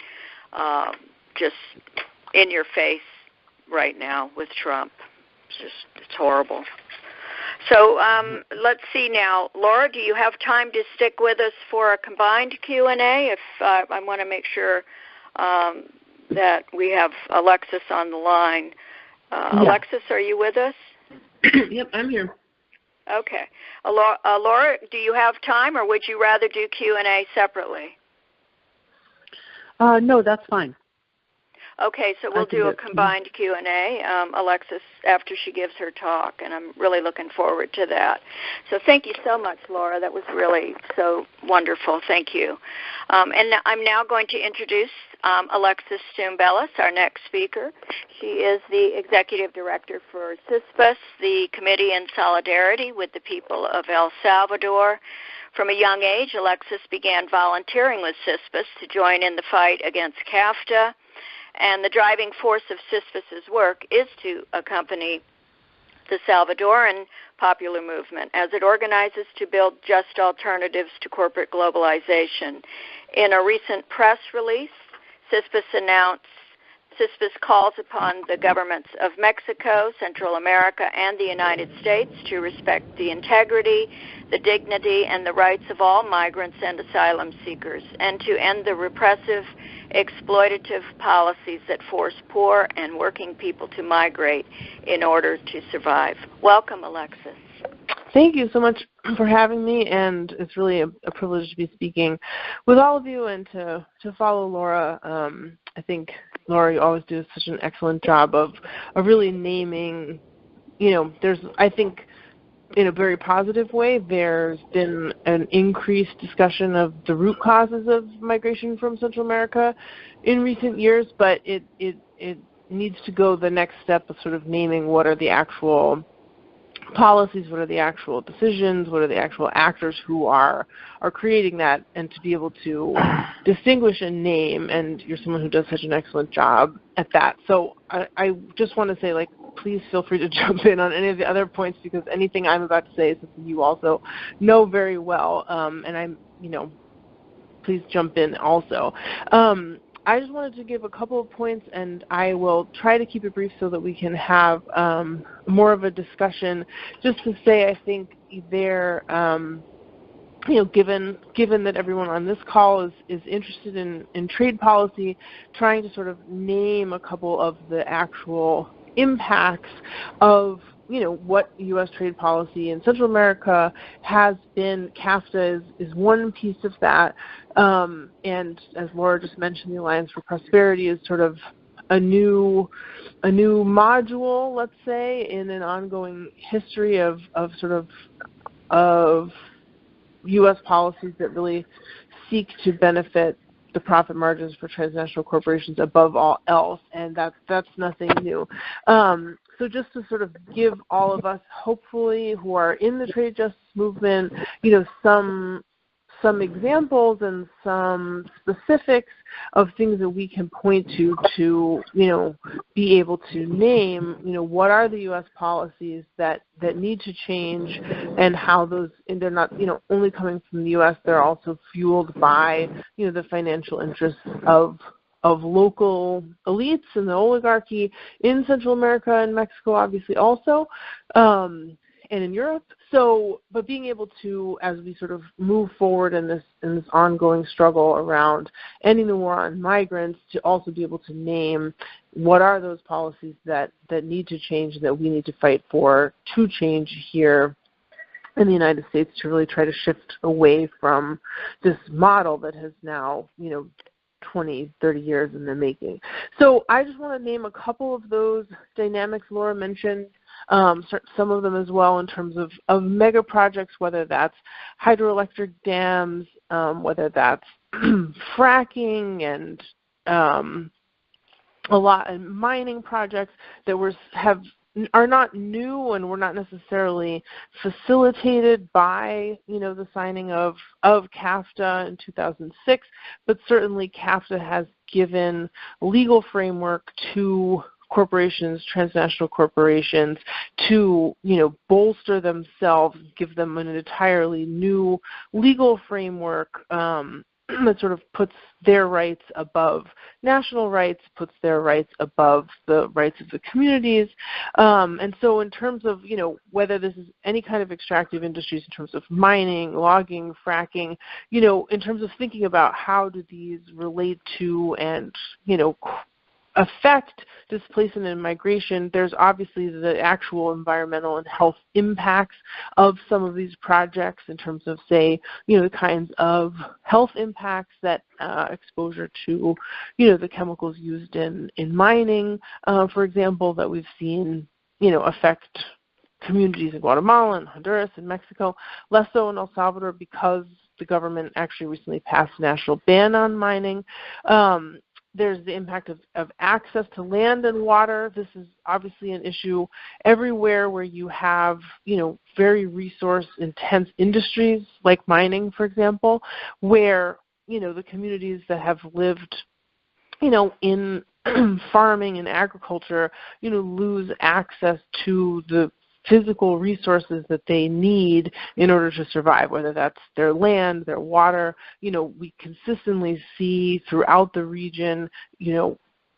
just in your face right now with Trump. It's horrible. So let's see now. Laura, do you have time to stick with us for a combined Q&A? If I want to make sure that we have Alexis on the line. Alexis, are you with us? Yep, I'm here. Okay. Laura, do you have time, or would you rather do Q&A separately? No, that's fine. Okay, so we'll do a combined Q&A, Alexis, after she gives her talk, and I'm really looking forward to that. So thank you so much, Laura. That was really so wonderful. Thank you. And I'm now going to introduce Alexis Stoumbelis, our next speaker. She is the Executive Director for CISPAS, the Committee in Solidarity with the People of El Salvador. From a young age, Alexis began volunteering with CISPAS to join in the fight against CAFTA. And the driving force of CISPAS's work is to accompany the Salvadoran popular movement as it organizes to build just alternatives to corporate globalization. In a recent press release, CISPAS announced CISPAS calls upon the governments of Mexico, Central America, and the United States to respect the integrity, the dignity, and the rights of all migrants and asylum seekers, and to end the repressive, exploitative policies that force poor and working people to migrate in order to survive. Welcome, Alexis. Thank you so much for having me, and it's really a privilege to be speaking with all of you and to follow Laura. I think, Laura, you always do such an excellent job of really naming, I think in a very positive way, there's been an increased discussion of the root causes of migration from Central America in recent years, but it needs to go the next step of sort of naming what are the actual policies, what are the actual decisions, what are the actual actors who are creating that, and to be able to distinguish and name, and you're someone who does such an excellent job at that. So I just want to say, please feel free to jump in on any of the other points, because anything I'm about to say is something you also know very well, and please jump in also. I just wanted to give a couple of points, and I will try to keep it brief so that we can have more of a discussion. Just to say, I think there, given that everyone on this call is interested in trade policy, trying to sort of name a couple of the actual impacts of what U.S. trade policy in Central America has been. CAFTA is one piece of that, and as Laura just mentioned, the Alliance for Prosperity is sort of a new module, let's say, in an ongoing history of U.S. policies that really seek to benefit the profit margins for transnational corporations above all else, and that's nothing new. So just to sort of give all of us, hopefully, who are in the trade justice movement, some examples and some specifics of things that we can point to be able to name, what are the U.S. policies that need to change, and how those, and they're not, only coming from the U.S., they're also fueled by, the financial interests of local elites and the oligarchy in Central America and Mexico, obviously also, and in Europe. So, but being able to, as we sort of move forward in this ongoing struggle around ending the war on migrants, to also be able to name what are those policies that need to change, that we need to fight for to change here in the United States, to really try to shift away from this model that has now, 20, 30 years in the making. So I just want to name a couple of those dynamics Laura mentioned, some of them as well, in terms of mega projects, whether that's hydroelectric dams, whether that's fracking, and a lot of mining projects that have are not new and were not necessarily facilitated by, the signing of CAFTA in 2006, but certainly CAFTA has given legal framework to corporations, transnational corporations, to, bolster themselves, give them an entirely new legal framework that sort of puts their rights above national rights, puts their rights above the rights of the communities. And so in terms of, whether this is any kind of extractive industries in terms of mining, logging, fracking, in terms of thinking about how do these relate to and, affect displacement and migration, there's obviously the actual environmental and health impacts of some of these projects in terms of, say, the kinds of health impacts that exposure to, the chemicals used in mining, for example, that we've seen, affect communities in Guatemala and Honduras and Mexico, less so in El Salvador because the government actually recently passed a national ban on mining. There's the impact of access to land and water. This is obviously an issue everywhere where you have, very resource-intense industries like mining, for example, where, the communities that have lived, in farming and agriculture, lose access to the physical resources that they need in order to survive, whether that's their land, their water. We consistently see throughout the region,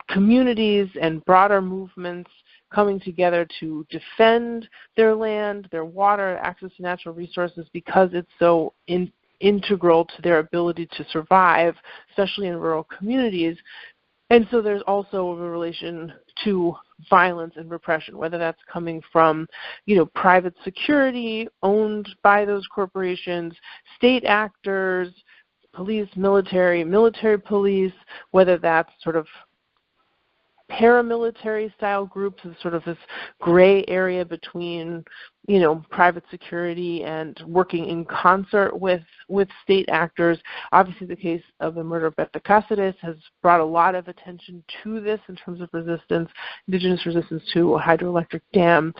communities and broader movements coming together to defend their land, their water, access to natural resources because it's so integral to their ability to survive, especially in rural communities. And so there's also a relation to violence and repression, whether that's coming from, private security owned by those corporations, state actors, police, military police, whether that's sort of paramilitary style groups, is sort of this gray area between, private security and working in concert with state actors. Obviously, the case of the murder of Berta Cáceres has brought a lot of attention to this in terms of resistance, indigenous resistance to a hydroelectric dam.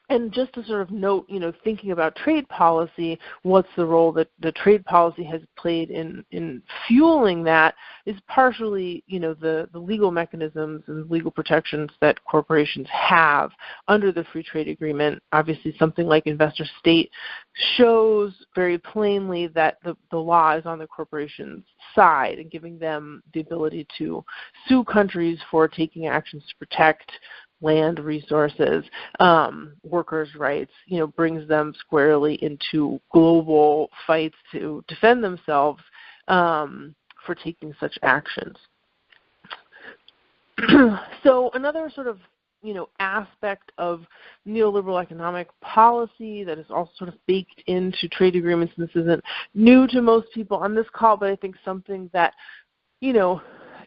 And just to sort of note, thinking about trade policy, what's the role that the trade policy has played in fueling that is partially, the legal mechanisms and legal protections that corporations have under the free trade agreement. Obviously, something like investor state shows very plainly that the law is on the corporation's side and giving them the ability to sue countries for taking actions to protect land resources, workers' rights, brings them squarely into global fights to defend themselves for taking such actions. So another sort of, aspect of neoliberal economic policy that is also sort of baked into trade agreements, and this isn't new to most people on this call, but I think something that,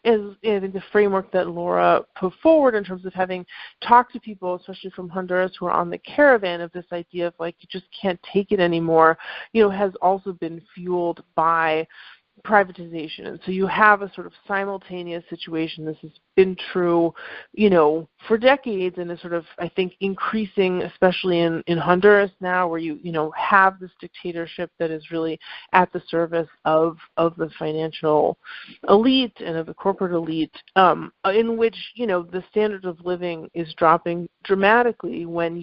is, I think, the framework that Laura put forward in terms of having talked to people, especially from Honduras, who are on the Caravan, of this idea of like you just can't take it anymore, has also been fueled by privatization. And so you have a sort of simultaneous situation. This has been true, for decades, and is sort of, I think, increasing, especially in Honduras now, where you have this dictatorship that is really at the service of the financial elite and of the corporate elite, in which, the standard of living is dropping dramatically when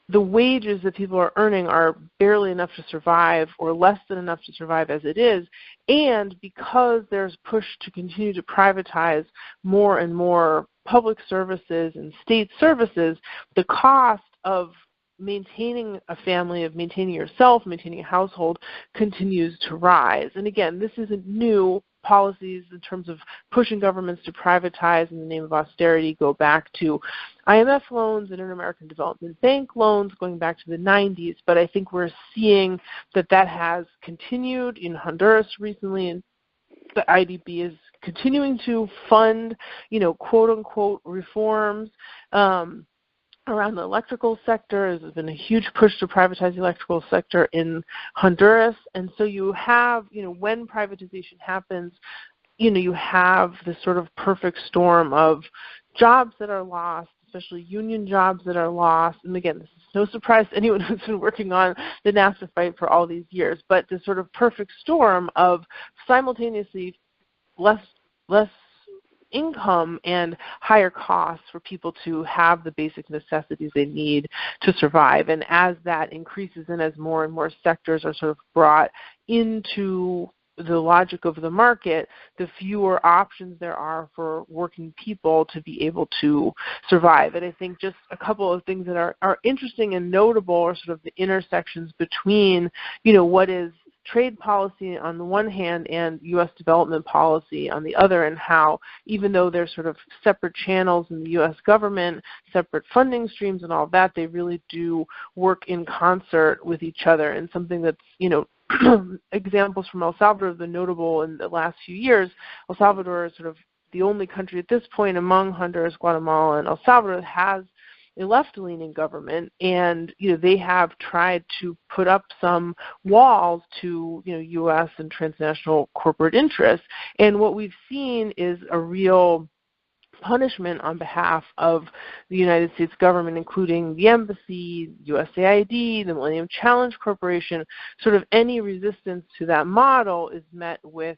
the wages that people are earning are barely enough to survive, or less than enough to survive as it is. And because there's push to continue to privatize more and more public services and state services, the cost of maintaining a family, of maintaining yourself, maintaining a household, continues to rise. And again, this isn't new. Policies in terms of pushing governments to privatize in the name of austerity go back to IMF loans and Inter-American Development Bank loans going back to the 90s, but I think we're seeing that has continued in Honduras recently, and the IDB is continuing to fund, quote-unquote reforms around the electrical sector. There's been a huge push to privatize the electrical sector in Honduras. And so you have, when privatization happens, you have this sort of perfect storm of jobs that are lost, especially union jobs that are lost. And again, this is no surprise to anyone who's been working on the NAFTA fight for all these years, but this sort of perfect storm of simultaneously less income and higher costs for people to have the basic necessities they need to survive. And as that increases and as more and more sectors are sort of brought into the logic of the market, the fewer options there are for working people to be able to survive. And I think just a couple of things that are interesting and notable are sort of the intersections between, what is trade policy on the one hand and U.S. development policy on the other, and how even though they're sort of separate channels in the U.S. government, separate funding streams and all that, they really do work in concert with each other. And something that's, examples from El Salvador have been notable in the last few years. El Salvador is sort of the only country at this point among Honduras, Guatemala, and El Salvador that has a left-leaning government, and they have tried to put up some walls to U.S. and transnational corporate interests. And what we've seen is a real punishment on behalf of the United States government, including the embassy, USAID, the Millennium Challenge Corporation. Sort of any resistance to that model is met with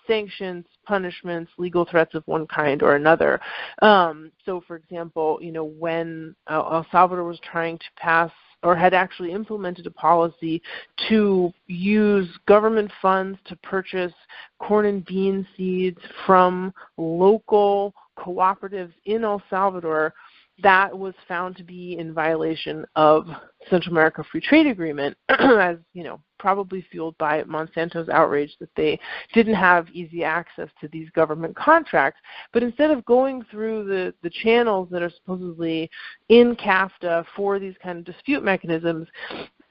sanctions, punishments, legal threats of one kind or another. So, for example, when El Salvador was trying to pass or had actually implemented a policy to use government funds to purchase corn and bean seeds from local cooperatives in El Salvador, that was found to be in violation of Central America Free Trade Agreement, as probably fueled by Monsanto's outrage that they didn't have easy access to these government contracts. But instead of going through the channels that are supposedly in CAFTA for these kind of dispute mechanisms,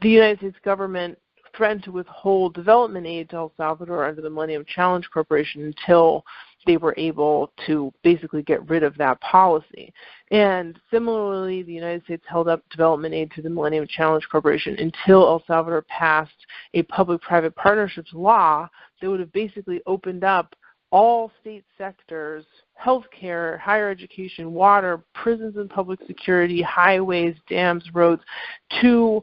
the United States government threatened to withhold development aid to El Salvador under the Millennium Challenge Corporation until they were able to basically get rid of that policy. And similarly, the United States held up development aid to the Millennium Challenge Corporation until El Salvador passed a public-private partnerships law that would have basically opened up all state sectors, healthcare, higher education, water, prisons and public security, highways, dams, roads, to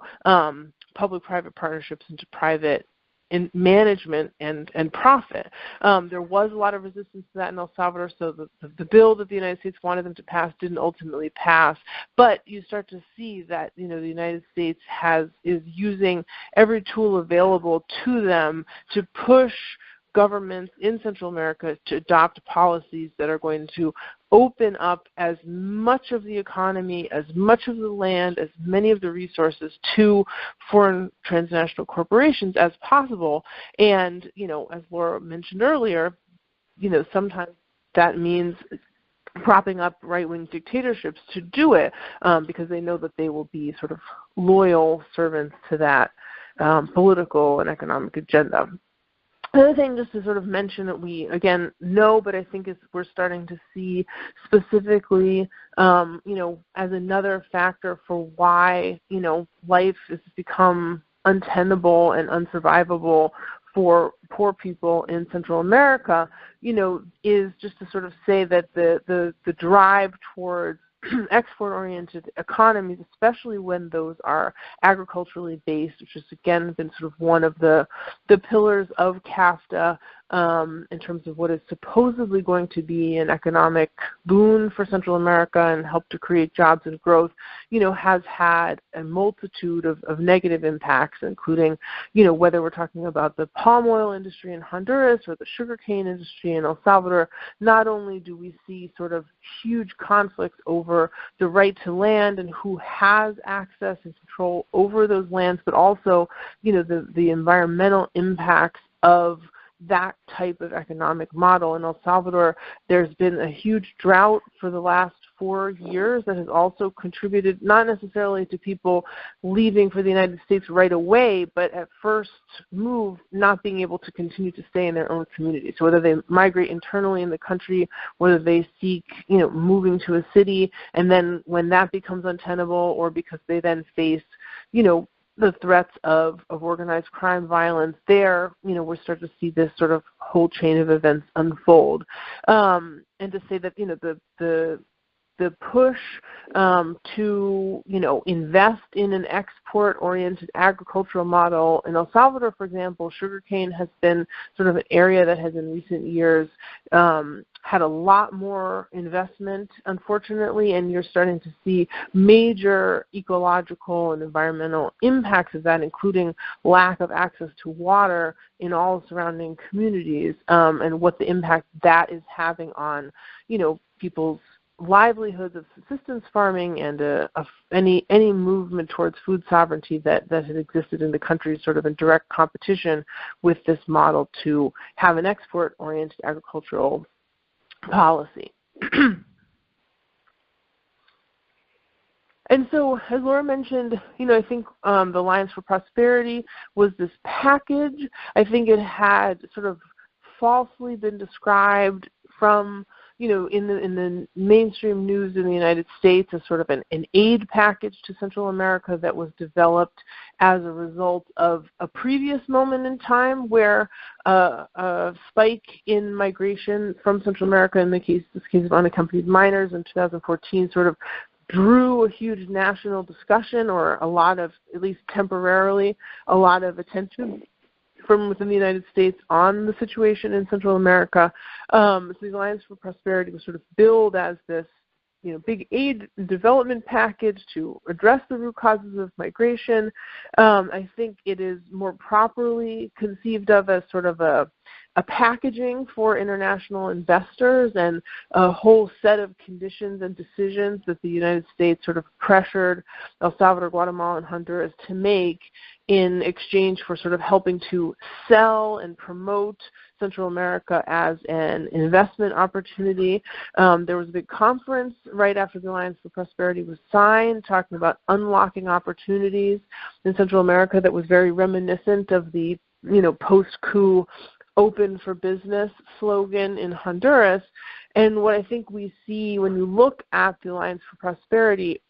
public-private partnerships into private in management and profit. There was a lot of resistance to that in El Salvador, so the bill that the United States wanted them to pass didn't ultimately pass. But you start to see that the United States is using every tool available to them to push governments in Central America to adopt policies that are going to open up as much of the economy, as much of the land, as many of the resources to foreign transnational corporations as possible. And, as Laura mentioned earlier, sometimes that means propping up right-wing dictatorships to do it because they know that they will be sort of loyal servants to that political and economic agenda. Another thing just to sort of mention that we, again, know, but I think we're starting to see specifically, as another factor for why, life has become untenable and unsurvivable for poor people in Central America, is just to sort of say that the drive towards export-oriented economies, especially when those are agriculturally based, which has again been sort of one of the pillars of CAFTA in terms of what is supposedly going to be an economic boon for Central America and help to create jobs and growth, has had a multitude of negative impacts, including, whether we're talking about the palm oil industry in Honduras or the sugarcane industry in El Salvador. Not only do we see sort of huge conflicts over the right to land and who has access and control over those lands, but also, the environmental impacts of that type of economic model. In El Salvador, there's been a huge drought for the last 4 years that has also contributed not necessarily to people leaving for the United States right away, but at first move not being able to continue to stay in their own community. So whether they migrate internally in the country, whether they seek, moving to a city, and then when that becomes untenable or because they then face, the threats of organized crime, violence, there, we're starting to see this sort of whole chain of events unfold. And to say that, the push to, invest in an export-oriented agricultural model. In El Salvador, for example, sugarcane has been sort of an area that has in recent years had a lot more investment, unfortunately, and you're starting to see major ecological and environmental impacts of that, including lack of access to water in all surrounding communities, and what the impact that is having on, people's livelihoods of subsistence farming and any movement towards food sovereignty that had existed in the country, sort of in direct competition with this model to have an export-oriented agricultural policy. And so, as Laura mentioned, I think the Alliance for Prosperity was this package. I think it had sort of falsely been described from in the mainstream news in the United States as sort of an aid package to Central America that was developed as a result of a previous moment in time where a spike in migration from Central America, in this case of unaccompanied minors in 2014, sort of drew a huge national discussion, or a lot of, at least temporarily, a lot of attention from within the United States on the situation in Central America. So the Alliance for Prosperity was sort of billed as this, big aid and development package to address the root causes of migration. I think it is more properly conceived of as sort of a packaging for international investors and a whole set of conditions and decisions that the United States sort of pressured El Salvador, Guatemala, and Honduras to make in exchange for sort of helping to sell and promote Central America as an investment opportunity. There was a big conference right after the Alliance for Prosperity was signed, talking about unlocking opportunities in Central America that was very reminiscent of the, post-coup open for business slogan in Honduras. And what I think we see when you look at the Alliance for Prosperity,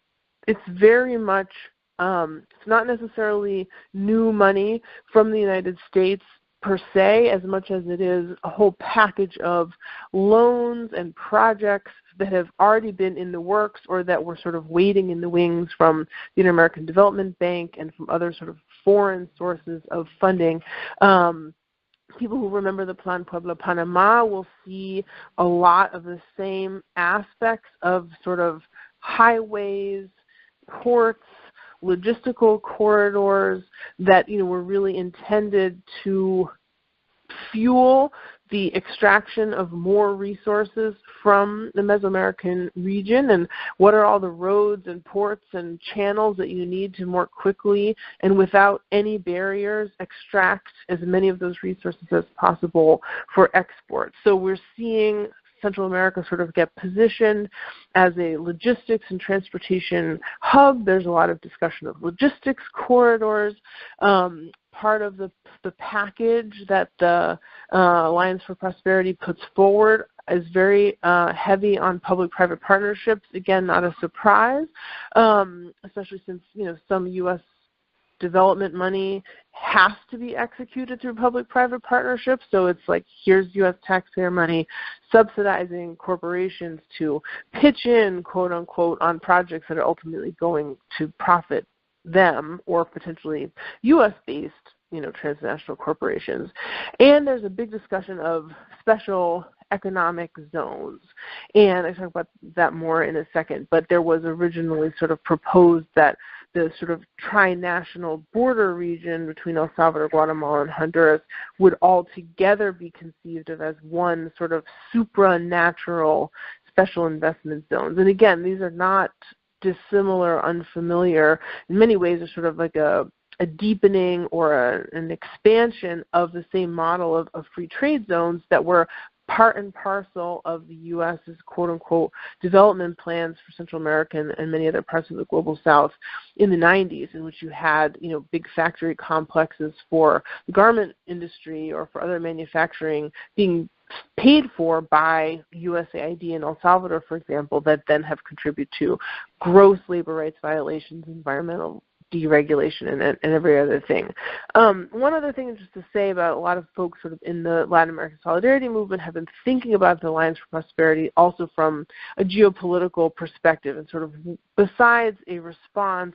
it's very much, it's not necessarily new money from the United States per se, as much as it is a whole package of loans and projects that have already been in the works or that were sort of waiting in the wings from the Inter-American Development Bank and from other sort of foreign sources of funding. People who remember the Plan Puebla Panama will see a lot of the same aspects of sort of highways, ports, logistical corridors that were really intended to fuel the extraction of more resources from the Mesoamerican region, and what are all the roads and ports and channels that you need to more quickly and without any barriers extract as many of those resources as possible for export. So we're seeing Central America sort of get positioned as a logistics and transportation hub. There's a lot of discussion of logistics corridors. Part of the package that the Alliance for Prosperity puts forward is very heavy on public-private partnerships. Again, not a surprise, especially since some U.S. development money has to be executed through public-private partnerships. So it's like, here's U.S. taxpayer money subsidizing corporations to pitch in, quote unquote, on projects that are ultimately going to profit them or potentially U.S.-based, transnational corporations. And there's a big discussion of special economic zones. And I talk about that more in a second, but there was originally sort of proposed that the sort of tri-national border region between El Salvador, Guatemala, and Honduras would altogether be conceived of as one sort of supranatural special investment zones. And again, these are not dissimilar, unfamiliar. In many ways, they're sort of like a deepening or an expansion of the same model of free trade zones that were part and parcel of the U.S.'s quote-unquote development plans for Central America and many other parts of the global South in the 90s, in which you had, big factory complexes for the garment industry or for other manufacturing being paid for by USAID in El Salvador, for example, that then have contributed to gross labor rights violations, environmental deregulation and every other thing. One other thing just to say about a lot of folks sort of in the Latin American solidarity movement have been thinking about the Alliance for Prosperity also from a geopolitical perspective, and sort of besides a response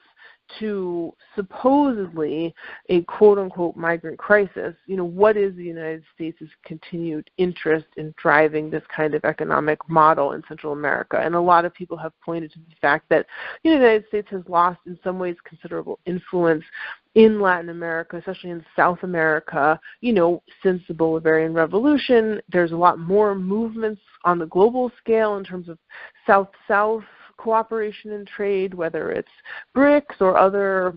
to supposedly a quote-unquote migrant crisis, what is the United States' continued interest in driving this kind of economic model in Central America? And a lot of people have pointed to the fact that the United States has lost in some ways considerable influence in Latin America, especially in South America, since the Bolivarian Revolution. There's a lot more movements on the global scale in terms of South-South cooperation and trade, whether it's BRICS or other,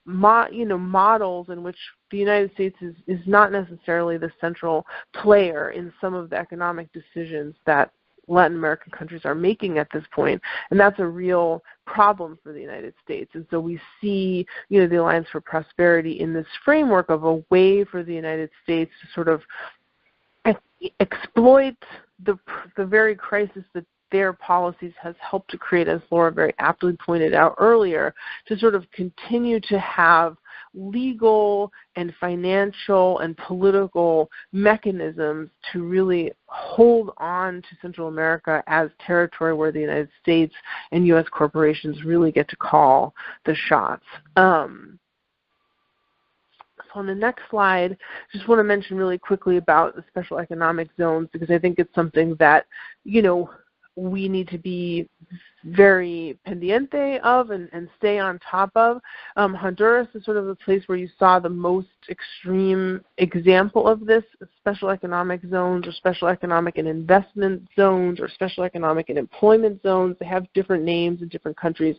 models in which the United States is not necessarily the central player in some of the economic decisions that Latin American countries are making at this point, and that's a real problem for the United States. And so we see, the Alliance for Prosperity in this framework of a way for the United States to sort of exploit the very crisis that their policies has helped to create, as Laura very aptly pointed out earlier, to sort of continue to have legal and financial and political mechanisms to really hold on to Central America as territory where the United States and U.S. corporations really get to call the shots. On the next slide, I just want to mention really quickly about the special economic zones, because I think it's something that, we need to be very pendiente of and stay on top of. Honduras is sort of the place where you saw the most extreme example of this, special economic zones or special economic and investment zones or special economic and employment zones. They have different names in different countries.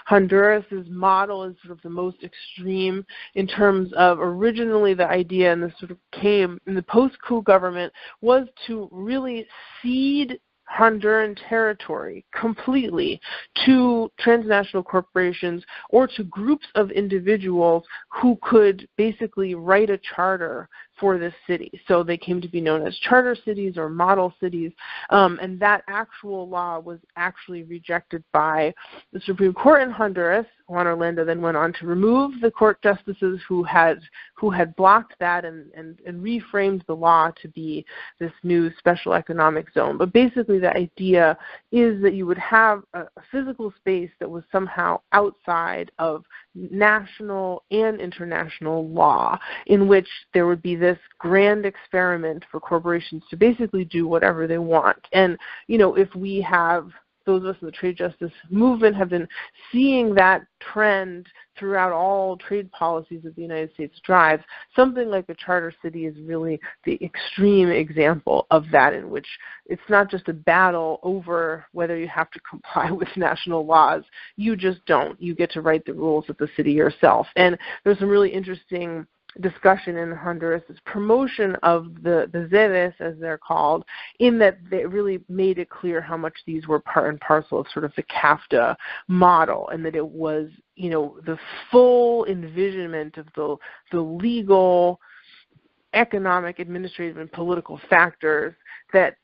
Honduras' model is sort of the most extreme in terms of originally the idea, and this sort of came in the post-coup government, was to really cede Honduran territory completely to transnational corporations or to groups of individuals who could basically write a charter for this city. So they came to be known as charter cities or model cities, and that actual law was actually rejected by the Supreme Court in Honduras. Juan Orlando then went on to remove the court justices who had blocked that and reframed the law to be this new special economic zone. But basically the idea is that you would have a physical space that was somehow outside of national and international law, in which there would be this grand experiment for corporations to basically do whatever they want. And, if we have, those of us in the trade justice movement have been seeing that trend throughout all trade policies that the United States drives, something like a charter city is really the extreme example of that, in which it's not just a battle over whether you have to comply with national laws. You just don't. You get to write the rules of the city yourself. And there's some really interesting discussion in Honduras' promotion of the ZEDES, as they're called, in that they really made it clear how much these were part and parcel of sort of the CAFTA model, and that it was, the full envisionment of the legal, economic, administrative, and political factors that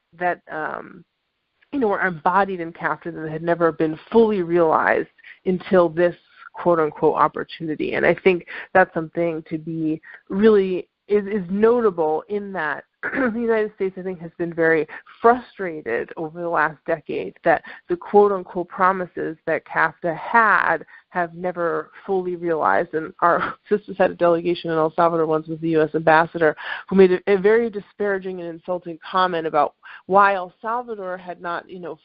were embodied in CAFTA that had never been fully realized until this quote-unquote opportunity. And I think that's something to be really is notable, in that the United States, I think, has been very frustrated over the last decade that the quote-unquote promises that CAFTA had have never fully realized. And our sisters had a delegation in El Salvador once with the U.S. ambassador, who made a very disparaging and insulting comment about why El Salvador had not,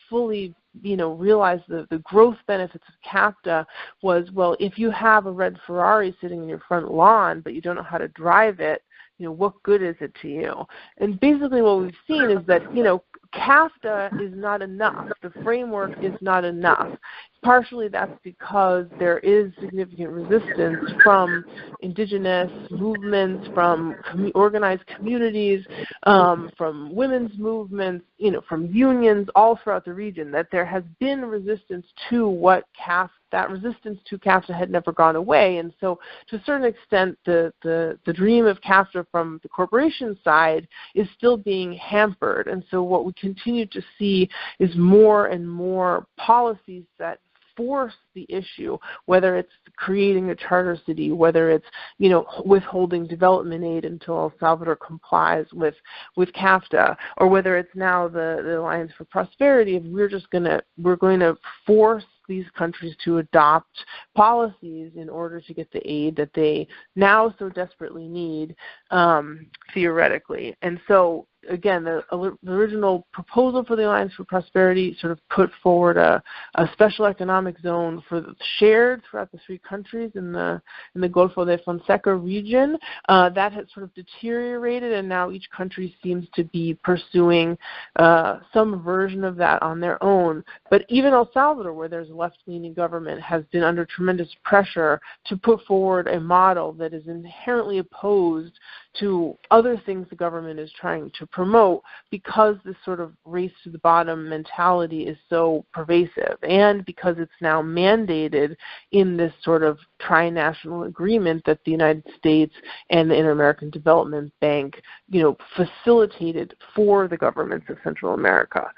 fully realized the growth benefits of CAFTA was, well, if you have a red Ferrari sitting in your front lawn but you don't know how to drive it, what good is it to you? And basically what we've seen is that, CAFTA is not enough. The framework is not enough. Partially that's because there is significant resistance from indigenous movements, from organized communities, from women's movements, from unions all throughout the region, that there has been resistance to what that resistance to CAFTA had never gone away. And so to a certain extent, the dream of CAFTA from the corporation side is still being hampered. And so what we continue to see is more and more policies that force the issue, whether it's creating a charter city, whether it's, withholding development aid until El Salvador complies with CAFTA, or whether it's now the Alliance for Prosperity, if we're going to force these countries to adopt policies in order to get the aid that they now so desperately need, theoretically. And so, again, the original proposal for the Alliance for Prosperity sort of put forward a special economic zone shared throughout the three countries in the Golfo de Fonseca region. That has sort of deteriorated, and now each country seems to be pursuing some version of that on their own. But even El Salvador, where there's a left-leaning government, has been under tremendous pressure to put forward a model that is inherently opposed to other things the government is trying to promote, because this sort of race to the bottom mentality is so pervasive, and because it's now mandated in this sort of tri-national agreement that the United States and the Inter-American Development Bank, facilitated for the governments of Central America.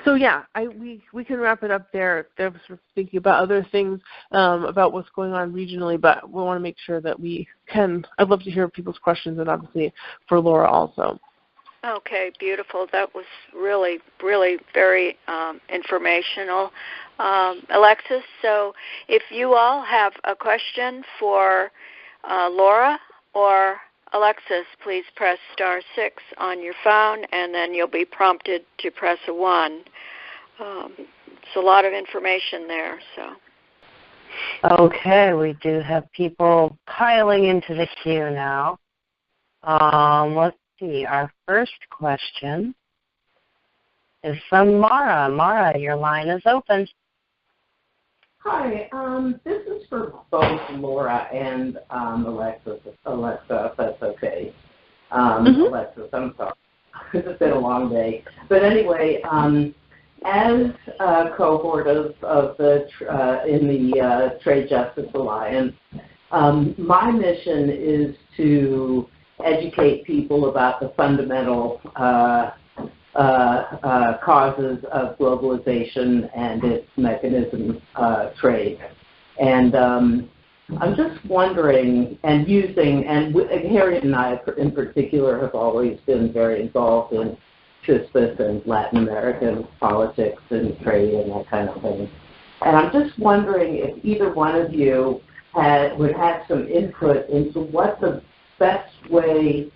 So yeah, we can wrap it up there. I was sort of thinking about other things about what's going on regionally, but we want to make sure that we can. I'd love to hear people's questions, and obviously for Laura also. Okay, beautiful. That was really, really very informational. Alexis, so if you all have a question for Laura or Alexis, please press *6 on your phone, and then you'll be prompted to press a 1. It's a lot of information there. So. Okay, we do have people piling into the queue now. Let's see. Our first question is from Mara. Mara, your line is open. Hi, this is for both Laura and Alexa, if that's okay. Alexis, I'm sorry. It's been a long day. But anyway, as a cohort of in the Trade Justice Alliance, my mission is to educate people about the fundamental causes of globalization and its mechanism, trade. And I'm just wondering, and Harriet and I in particular have always been very involved in CISPAS and Latin American politics and trade and that kind of thing. And I'm just wondering if either one of you would have some input into what the best way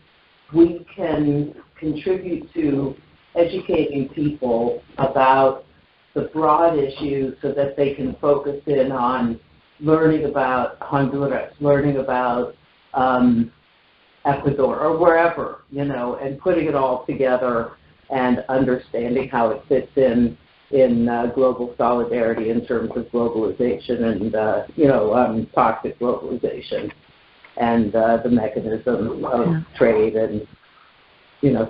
we can contribute to educating people about the broad issues so that they can focus in on learning about Honduras, learning about Ecuador, or wherever, and putting it all together and understanding how it fits in global solidarity in terms of globalization and, toxic globalization and the mechanism of trade and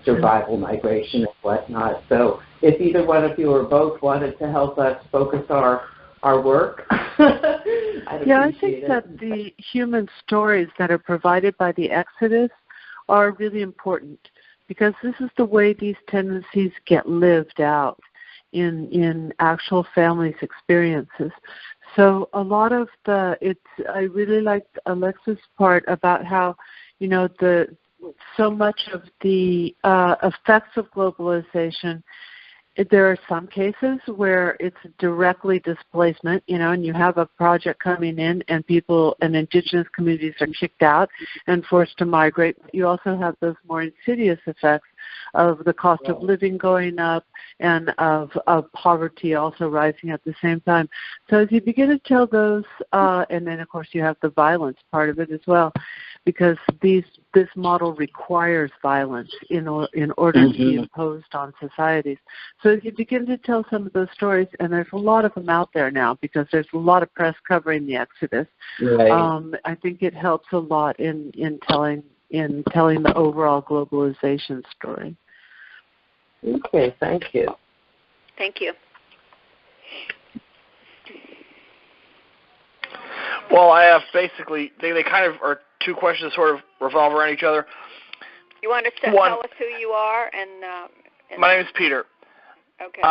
survival, migration, and whatnot. So if either one of you or both wanted to help us focus our work, I think that the human stories that are provided by the Exodus are really important, because this is the way these tendencies get lived out in actual families' experiences. So a lot of I really liked Alexis' part about how, so much of the effects of globalization, there are some cases where it's directly displacement, and you have a project coming in and people and indigenous communities are kicked out and forced to migrate. You also have those more insidious effects of the cost of living going up and of poverty also rising at the same time. So as you begin to tell those, and then of course you have the violence part of it as well, because this model requires violence in order to be imposed on societies. So as you begin to tell some of those stories, and there's a lot of them out there now because there's a lot of press covering the Exodus, I think it helps a lot in telling the overall globalization story. Okay, thank you. Thank you. Well, I have basically, they kind of are two questions that sort of revolve around each other. You want to tell us who you are? And my name is Peter. Okay.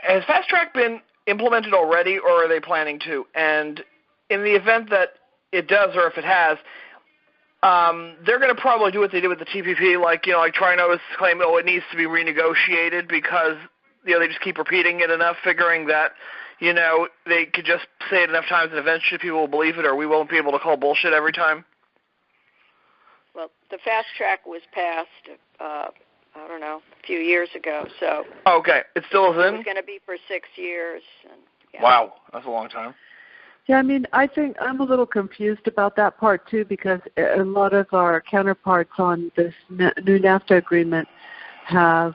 Has fast track been implemented already, or are they planning to? And in the event that it does, or if it has, they're going to probably do what they did with the TPP, like China's claim, it needs to be renegotiated because they just keep repeating it enough, figuring that they could just say it enough times and eventually people will believe it, or we won't be able to call bullshit every time. Well, the fast track was passed, I don't know, a few years ago. So okay, it still is in? It's going to be for 6 years. And, yeah. Wow, that's a long time. Yeah, I mean, I think I'm a little confused about that part, too, because a lot of our counterparts on this new NAFTA agreement have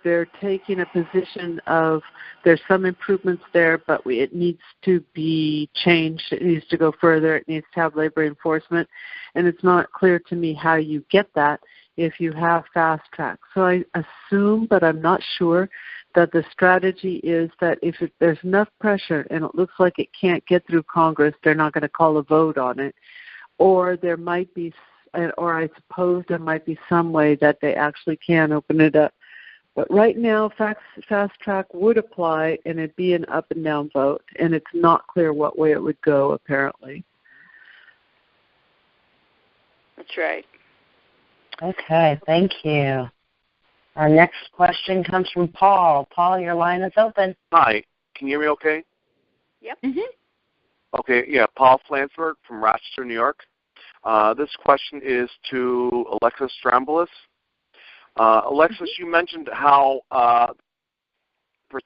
they're taking a position of there's some improvements there, but it needs to be changed. It needs to go further. It needs to have labor enforcement. And it's not clear to me how you get that if you have fast track. So I assume, but I'm not sure, that the strategy is that if there's enough pressure and it looks like it can't get through Congress, they're not going to call a vote on it. Or there might be, or I suppose there might be some way that they actually can open it up. But right now, fast track would apply, and it'd be an up and down vote, and it's not clear what way it would go, apparently. That's right. Okay, thank you. Our next question comes from Paul. Paul, your line is open. Hi. Can you hear me okay? Yep. Mm-hmm. Okay, yeah, Paul Flansburgh from Rochester, New York. This question is to Alexis Stoumbelis. Alexis, you mentioned how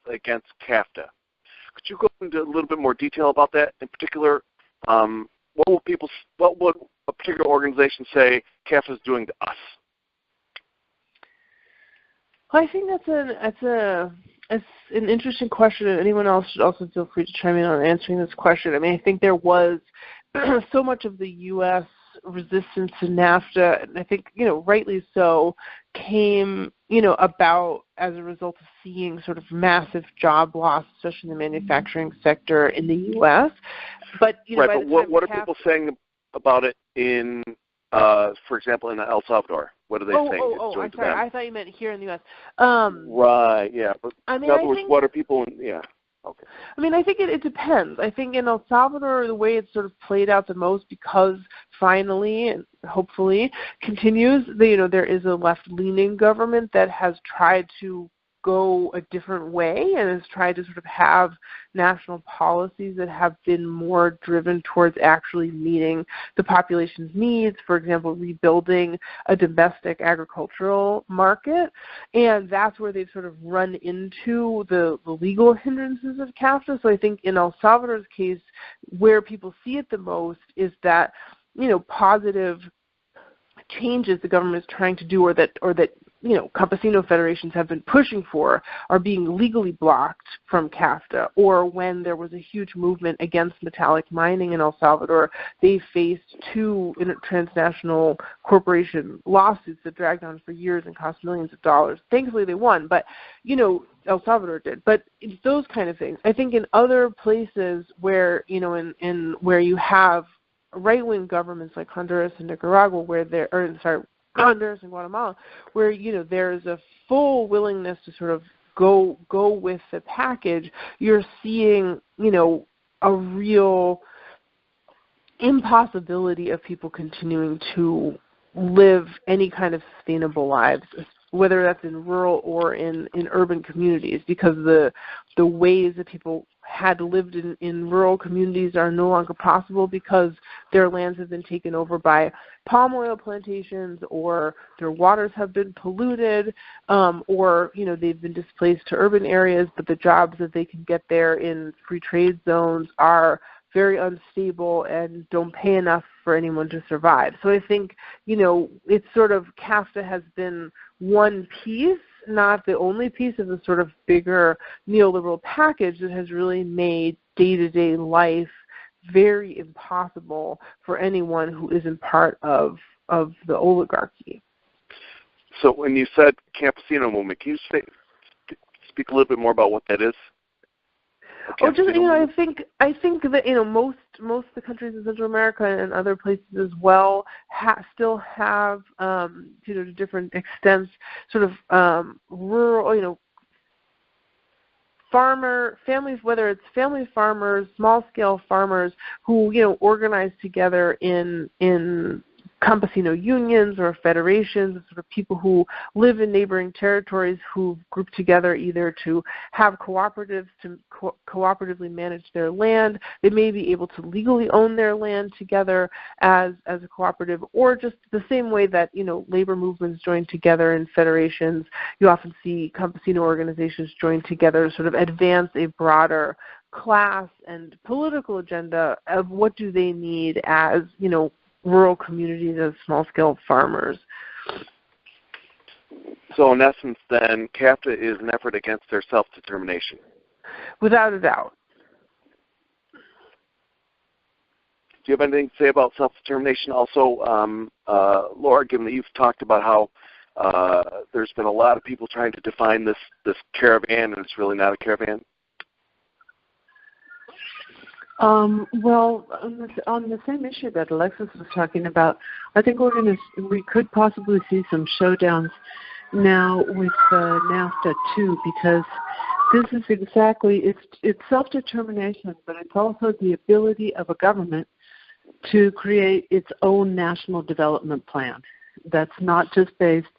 against CAFTA. Could you go into a little bit more detail about that? In particular, what would a particular organization say CAFTA is doing to us? Well, I think that's an interesting question, and anyone else should also feel free to chime in on answering this question. I mean, I think there was so much of the U.S. resistance to NAFTA, and I think, rightly so, came, about as a result of seeing sort of massive job loss, especially in the manufacturing sector in the U.S. But, right, but what are people saying about it in, for example, in El Salvador? What are they saying? I'm sorry. I thought you meant here in the U.S. Right, yeah. But I mean, in other words, what are people in, yeah. Okay. I mean, I think it depends. I think in El Salvador, the way it's sort of played out the most, because finally and hopefully continues, there is a left-leaning government that has tried to go a different way and has tried to sort of have national policies that have been more driven towards actually meeting the population's needs, for example, rebuilding a domestic agricultural market. And that's where they've sort of run into the legal hindrances of CAFTA. So I think in El Salvador's case, where people see it the most is that, positive changes the government is trying to do or that campesino federations have been pushing for are being legally blocked from CAFTA, or when there was a huge movement against metallic mining in El Salvador, they faced 2 transnational corporation lawsuits that dragged on for years and cost millions of dollars. Thankfully they won, but El Salvador did. But it's those kind of things. I think in other places where, in where you have right-wing governments like Honduras and Nicaragua, Honduras and Guatemala, where there's a full willingness to sort of go with the package, you're seeing a real impossibility of people continuing to live any kind of sustainable lives, whether that's in rural or in urban communities, because the ways that people had lived in rural communities are no longer possible because their lands have been taken over by palm oil plantations, or their waters have been polluted, or they've been displaced to urban areas, but the jobs that they can get there in free trade zones are very unstable and don't pay enough for anyone to survive. So I think, it's sort of CAFTA has been one piece, not the only piece of the sort of bigger neoliberal package that has really made day-to-day life very impossible for anyone who isn't part of the oligarchy. So when you said campesino movement, can you speak a little bit more about what that is? Oh, just I think that most of the countries in Central America and other places as well still have to different extents sort of rural families, whether it's family farmers, small scale farmers who organize together in campesino unions or federations, sort of people who live in neighboring territories who group together either to have cooperatives to cooperatively manage their land. They may be able to legally own their land together as a cooperative, or just the same way that labor movements join together in federations. You often see campesino organizations join together to sort of advance a broader class and political agenda of what do they need as rural communities as small-scale farmers. So in essence, then, CAFTA is an effort against their self-determination. Without a doubt. Do you have anything to say about self-determination? Also, Laura, given that you've talked about how there's been a lot of people trying to define this caravan, and it's really not a caravan. Well, on the same issue that Alexis was talking about, I think we could possibly see some showdowns now with NAFTA too, because this is exactly it's self-determination, but it's also the ability of a government to create its own national development plan that's not just based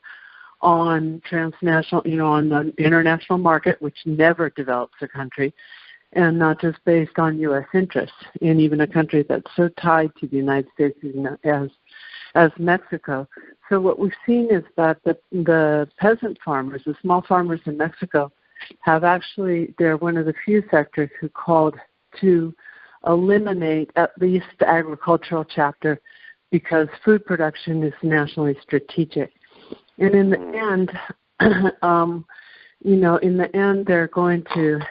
on transnational, on the international market, which never develops a country, and not just based on U.S. interests in even a country that's so tied to the United States as Mexico. So what we've seen is that the peasant farmers, the small farmers in Mexico, they're one of the few sectors who called to eliminate at least the agricultural chapter because food production is nationally strategic. And in the end, they're going to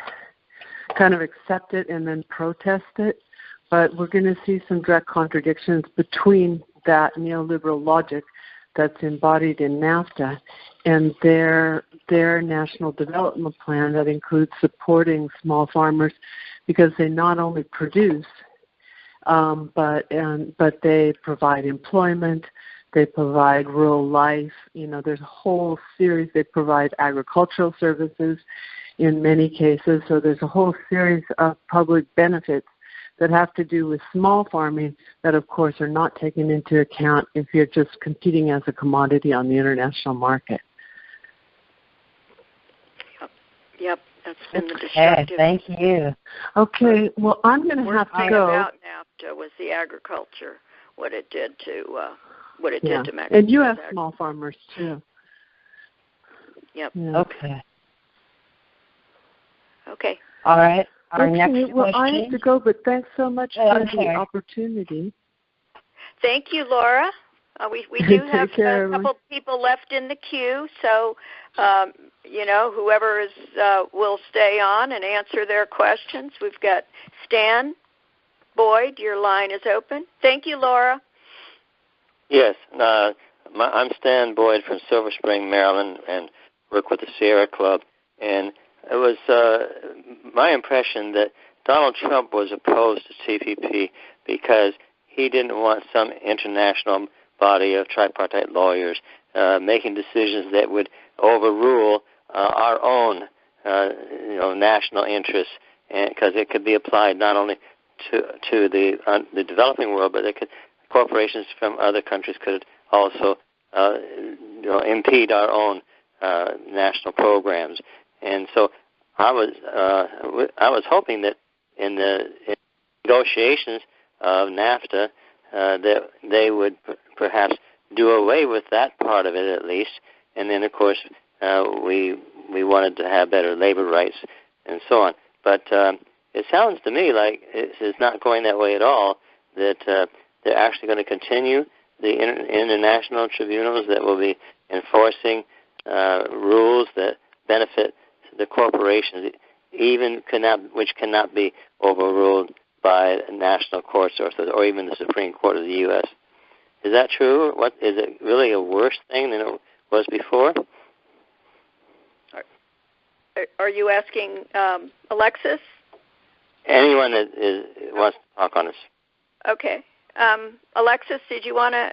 kind of accept it and then protest it, but we're going to see some direct contradictions between that neoliberal logic that's embodied in NAFTA and their national development plan that includes supporting small farmers because they not only produce, but they provide employment, they provide rural life. There's a whole series. They provide agricultural services in many cases. So there's a whole series of public benefits that have to do with small farming that, of course, are not taken into account if you're just competing as a commodity on the international market. Yep. That's been the destructive. Thank you. Okay, well, I'm going to have to go. About NAFTA was the agriculture, what it did to Mexico. And you have small farmers too. Yep. Yeah. Okay. All right. Our next well, question. I have to go, but thanks so much for the opportunity. Thank you, Laura. We do have a couple people left in the queue, so whoever will stay on and answer their questions. We've got Stan Boyd. Your line is open. Thank you, Laura. Yes, I'm Stan Boyd from Silver Spring, Maryland, and work with the Sierra Club. And it was my impression that Donald Trump was opposed to TPP because he didn't want some international body of tripartite lawyers making decisions that would overrule our own, national interests, because it could be applied not only to the developing world, but corporations from other countries could also, impede our own national programs. And so I was hoping that in the negotiations of NAFTA that they would perhaps do away with that part of it at least. And then, of course, we wanted to have better labor rights and so on. But it sounds to me like it's not going that way at all, that they're actually going to continue the international tribunals that will be enforcing rules that benefit the corporations, which cannot be overruled by national courts or even the Supreme Court of the U.S. Is that true? What is it really a worse thing than it was before? Are you asking Alexis? anyone that wants to talk on this. Okay. Alexis, did you want to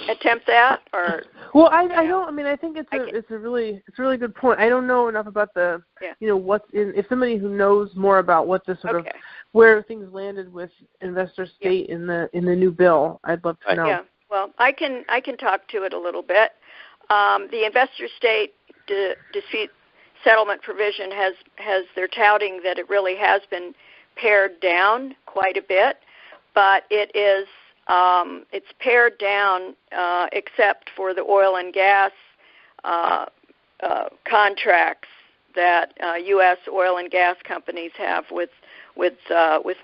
attempt that, or? Well, I don't. I mean, I think it's a really good point. I don't know enough about the what's in. If somebody who knows more about what the sort of where things landed with investor state in the new bill, I'd love to know. Yeah. Well, I can talk to it a little bit. The investor state dispute settlement provision has they're touting that it really has been pared down quite a bit, but it is. It's pared down except for the oil and gas contracts that U.S. oil and gas companies have with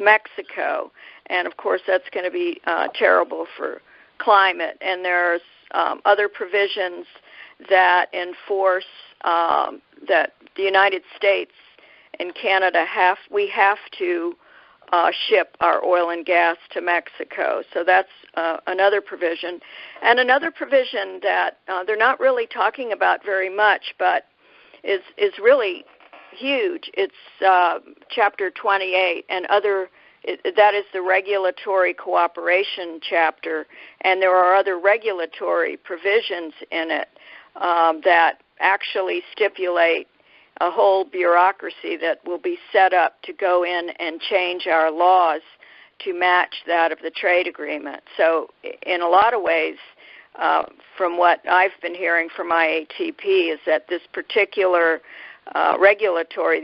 Mexico, and of course that's going to be terrible for climate. And there's other provisions that enforce that the United States and Canada have to ship our oil and gas to Mexico. So that's another provision. And another provision that they're not really talking about very much, but is really huge. It's Chapter 28 and other. That is the regulatory cooperation chapter, and there are other regulatory provisions in it that actually stipulate a whole bureaucracy that will be set up to go in and change our laws to match that of the trade agreement. So in a lot of ways, from what I've been hearing from IATP, is that these particular regulatory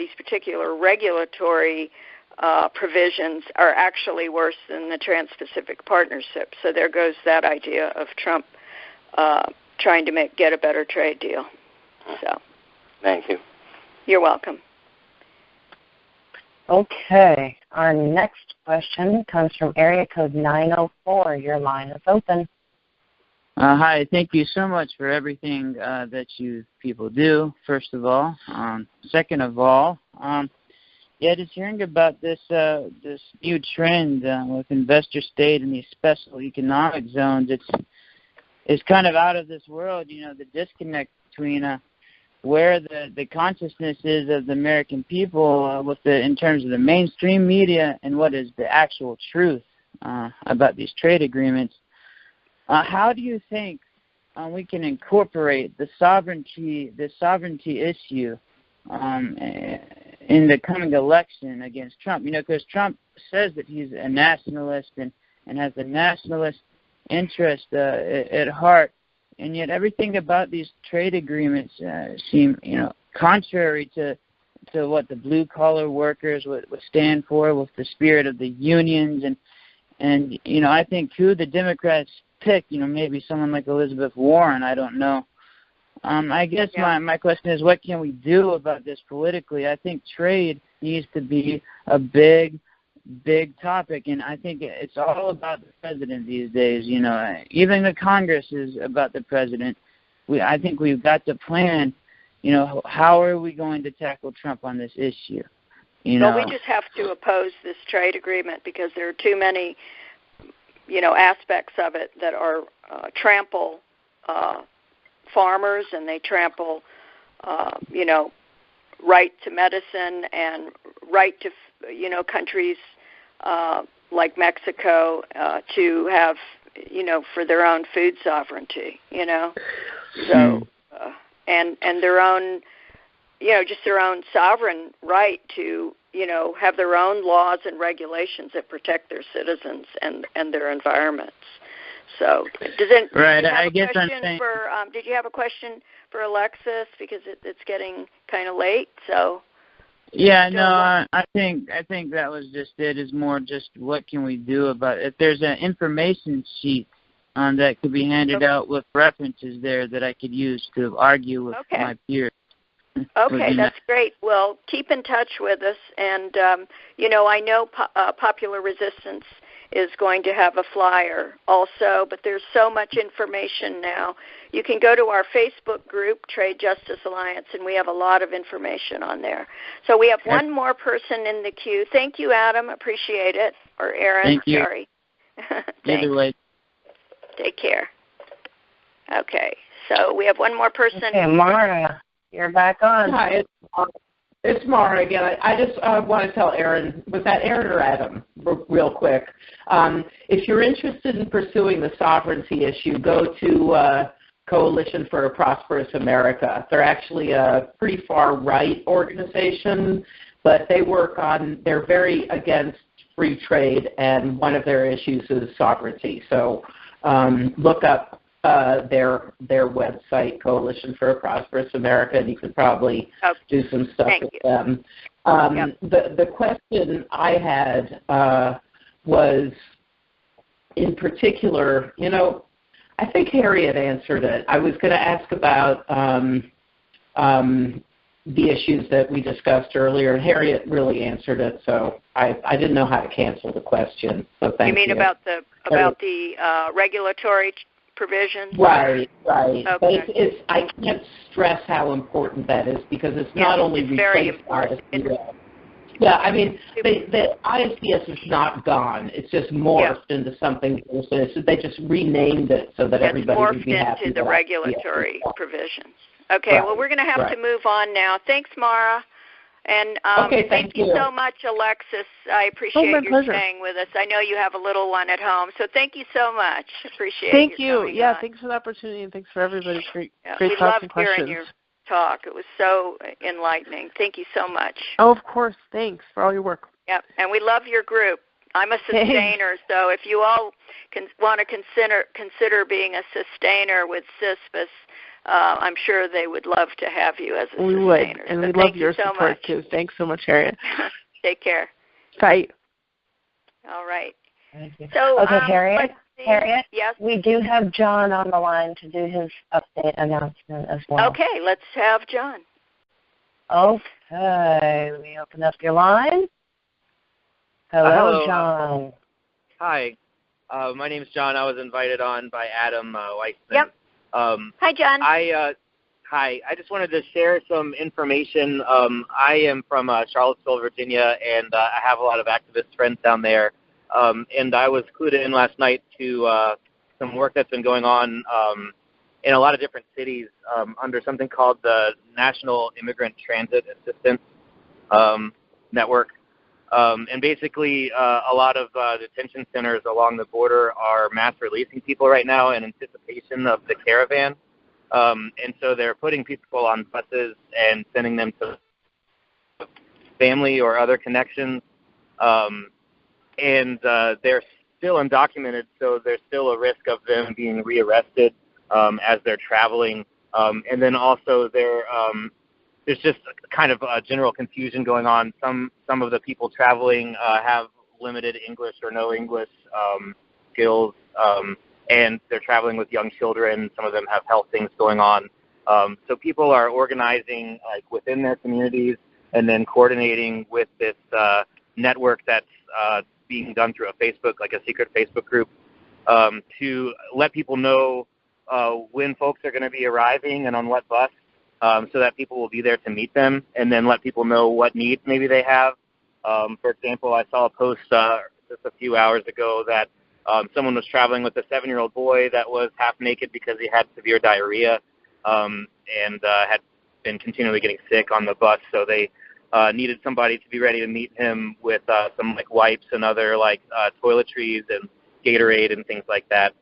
provisions are actually worse than the Trans-Pacific Partnership. So there goes that idea of Trump trying to get a better trade deal. So, thank you. You're welcome. Okay. Our next question comes from area code 904. Your line is open. Hi. Thank you so much for everything that you people do, first of all. Second of all, just hearing about this new trend with investor state and these special economic zones, it's kind of out of this world, the disconnect between where the consciousness is of the American people in terms of the mainstream media and what is the actual truth about these trade agreements. How do you think we can incorporate the sovereignty issue in the coming election against Trump? Because Trump says that he's a nationalist and has a nationalist interest at heart. And yet everything about these trade agreements seem, contrary to what the blue-collar workers would stand for, with the spirit of the unions. And I think who the Democrats pick, maybe someone like Elizabeth Warren, I don't know. I guess my question is, what can we do about this politically? I think trade needs to be a big topic, and I think it's all about the president these days. Even the Congress is about the president. I think we've got to plan, how are we going to tackle Trump on this issue? Well, we just have to oppose this trade agreement because there are too many, aspects of it that are trample farmers, and they trample, right to medicine and right to, countries like Mexico to have, for their own food sovereignty, So, and their own, just their own sovereign right to, have their own laws and regulations that protect their citizens and their environments. So, did you have a question for Alexis, because it's getting kind of late? So. Yeah, no, I think that was just it. Is more just what can we do about it? If there's an information sheet that could be handed out with references there that I could use to argue with my peers. Okay, that's great. Well, keep in touch with us, and I know Popular Resistance is going to have a flyer also, but there's so much information now. You can go to our Facebook group, Trade Justice Alliance, and we have a lot of information on there. So we have one more person in the queue. Thank you, Adam. Appreciate it. Or Aaron. Thank you. Sorry. Either way. Take care. Okay, so we have one more person. Okay, Mara, you're back on. Hi, It's Mara again. I just want to tell Aaron, was that Aaron or Adam, real quick? If you're interested in pursuing the sovereignty issue, go to Coalition for a Prosperous America. They're actually a pretty far-right organization, but they're very against free trade, and one of their issues is sovereignty. So look up their website, Coalition for a Prosperous America, and you could probably do some stuff with them. The question I had was, in particular, I think Harriet answered it. I was going to ask about the issues that we discussed earlier, and Harriet really answered it, so I didn't know how to cancel the question. So thank you. You mean about the regulatory provisions? Right. Okay. But I can't stress how important that is, because it's not only very replaced important. Yeah, I mean, the ISDS is not gone. It's just morphed into something. They just renamed it so that everybody would be happy. Morphed into the regulatory provisions. Okay, right. Well, we're going to have to move on now. Thanks, Mara. And thank you so much, Alexis. I appreciate your staying with us. I know you have a little one at home, so thank you so much. Appreciate it. Thank you. Yeah, on. Thanks for the opportunity, and thanks for everybody's great we thoughts and loved hearing questions. your talk. It was so enlightening. Thank you so much. Oh, of course. Thanks for all your work. Yep, and we love your group. I'm a sustainer, so if you all want to consider being a sustainer with CISPAS, I'm sure they would love to have you as a sustainer. We would, and so we love your support too. Thanks so much, Harriet. Take care. Bye. All right. Thank you. So, Harriet, yes? We do have John on the line to do his update announcement as well. Okay, let's have John. Okay, let me open up your line. Hello, John. Hi, my name is John. I was invited on by Adam Weissman. Yep. Hi, John. Hi. I just wanted to share some information. I am from Charlottesville, Virginia, and I have a lot of activist friends down there. And I was clued in last night to some work that's been going on in a lot of different cities under something called the National Immigrant Transit Assistance Network. And basically, a lot of detention centers along the border are mass releasing people right now in anticipation of the Caravan. And so they're putting people on buses and sending them to family or other connections. And they're still undocumented, so there's still a risk of them being rearrested as they're traveling. And then also there's just kind of a general confusion going on. Some of the people traveling have limited English or no English skills, and they're traveling with young children. Some of them have health things going on. So people are organizing like within their communities and then coordinating with this network that's being done through a Facebook, like a secret Facebook group, to let people know when folks are going to be arriving and on what bus, so that people will be there to meet them, and then let people know what needs maybe they have. For example, I saw a post just a few hours ago that someone was traveling with a 7-year-old boy that was half naked because he had severe diarrhea and had been continually getting sick on the bus, so they needed somebody to be ready to meet him with some like wipes and other like toiletries and Gatorade and things like that.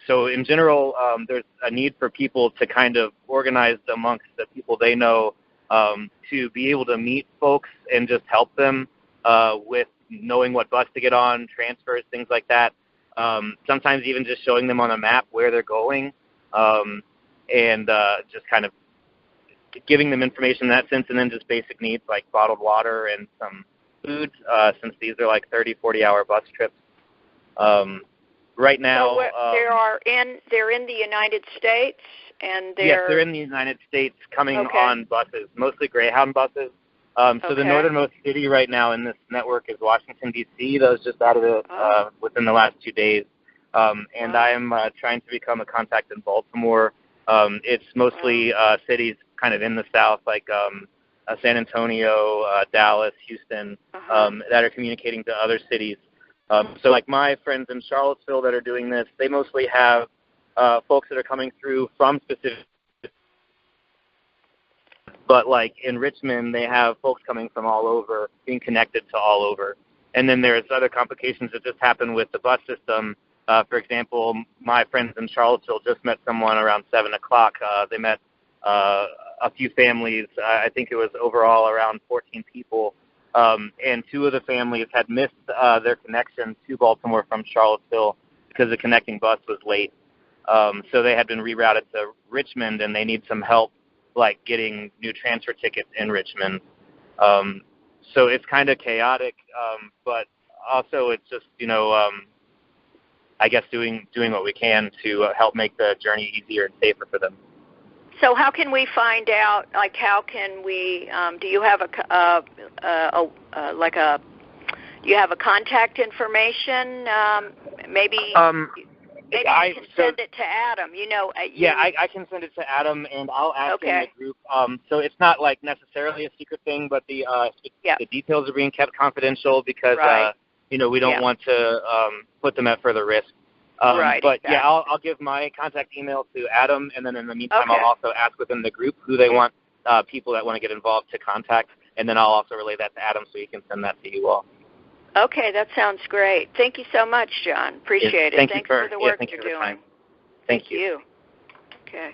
So in general, there's a need for people to kind of organize amongst the people they know to be able to meet folks and just help them with knowing what bus to get on, transfers, things like that. Sometimes even just showing them on a map where they're going, and just kind of giving them information in that sense, and then just basic needs like bottled water and some food, since these are like 30, 40-hour bus trips. Right now, so they're in the United States, and they're in the United States, coming on buses, mostly Greyhound buses. So the northernmost city right now in this network is Washington, D.C. That was just out of it within the last 2 days. And I am trying to become a contact in Baltimore. It's mostly cities kind of in the south, like San Antonio, Dallas, Houston, that are communicating to other cities. So like my friends in Charlottesville that are doing this, they mostly have folks that are coming through from specific But like in Richmond, they have folks coming from all over, being connected to all over. And then there's other complications that just happen with the bus system. For example, my friends in Charlottesville just met someone around 7 o'clock. They met a few families. I think it was overall around 14 people. And 2 of the families had missed their connection to Baltimore from Charlottesville because the connecting bus was late. So they had been rerouted to Richmond, and they need some help, like getting new transfer tickets in Richmond. So it's kind of chaotic, but also it's just, I guess doing what we can to help make the journey easier and safer for them. So how can we find out, like how can we, do you have do you have a contact information? Maybe you can send it to Adam. I can send it to Adam, and I'll ask in the group. So it's not like necessarily a secret thing, but the details are being kept confidential because we don't want to put them at further risk. But exactly. I'll give my contact email to Adam, and then in the meantime, I'll also ask within the group who they want people that want to get involved to contact, and then I'll also relay that to Adam so he can send that to you all. Okay, that sounds great. Thank you so much, John. Appreciate it. Thanks for the work you're doing. Thank you. Okay.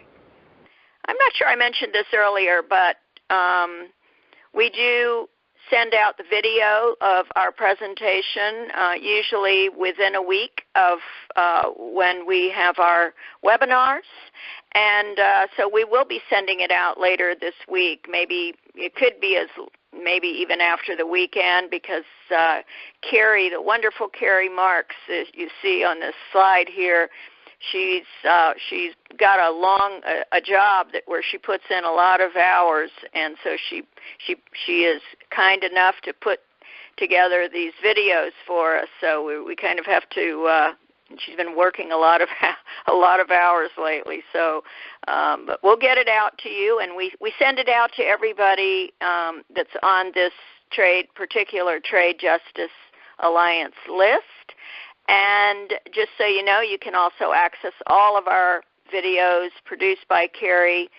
I'm not sure I mentioned this earlier, but we do send out the video of our presentation usually within a week of when we have our webinars. And so we will be sending it out later this week. Maybe it could be maybe even after the weekend, because Carrie, the wonderful Carrie Marks, as you see on this slide here, she's got a job where she puts in a lot of hours, and so she is kind enough to put together these videos for us. So we kind of have to. She's been working a lot of hours lately, so but we'll get it out to you, and we send it out to everybody that's on this particular Trade Justice Alliance list. And just so you know, you can also access all of our videos produced by Carrie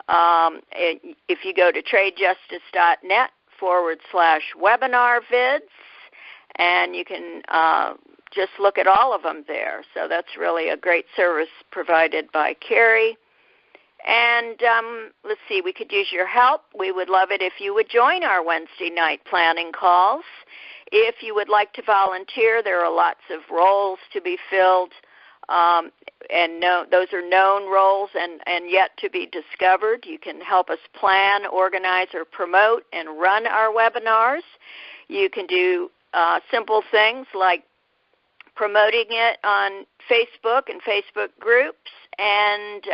if you go to tradejustice.net/webinar vids, and you can just look at all of them there. So that's really a great service provided by Carrie. And let's see, we could use your help. We would love it if you would join our Wednesday night planning calls. If you would like to volunteer, there are lots of roles to be filled, and those are known roles and yet to be discovered. You can help us plan, organize, or promote and run our webinars. You can do simple things like promoting it on Facebook and Facebook groups, and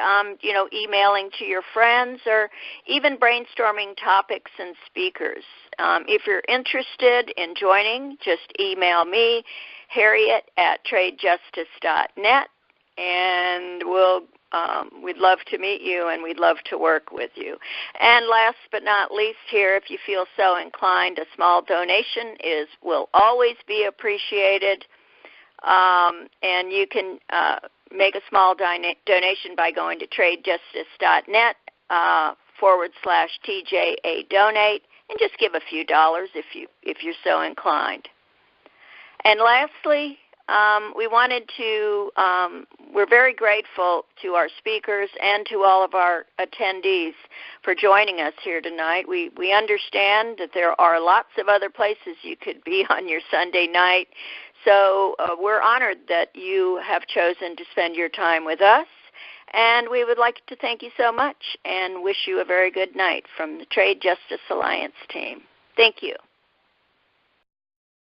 emailing to your friends, or even brainstorming topics and speakers. If you're interested in joining, just email me, Harriet at tradejustice.net, and we'd love to meet you, and we'd love to work with you. And last but not least here, if you feel so inclined, a small donation will always be appreciated. And you can make a small donation by going to tradejustice.net /TJA donate, and just give a few dollars if you're so inclined. And lastly, we're very grateful to our speakers and to all of our attendees for joining us here tonight. We understand that there are lots of other places you could be on your Sunday night, so we're honored that you have chosen to spend your time with us, and we would like to thank you so much and wish you a very good night from the Trade Justice Alliance team. Thank you.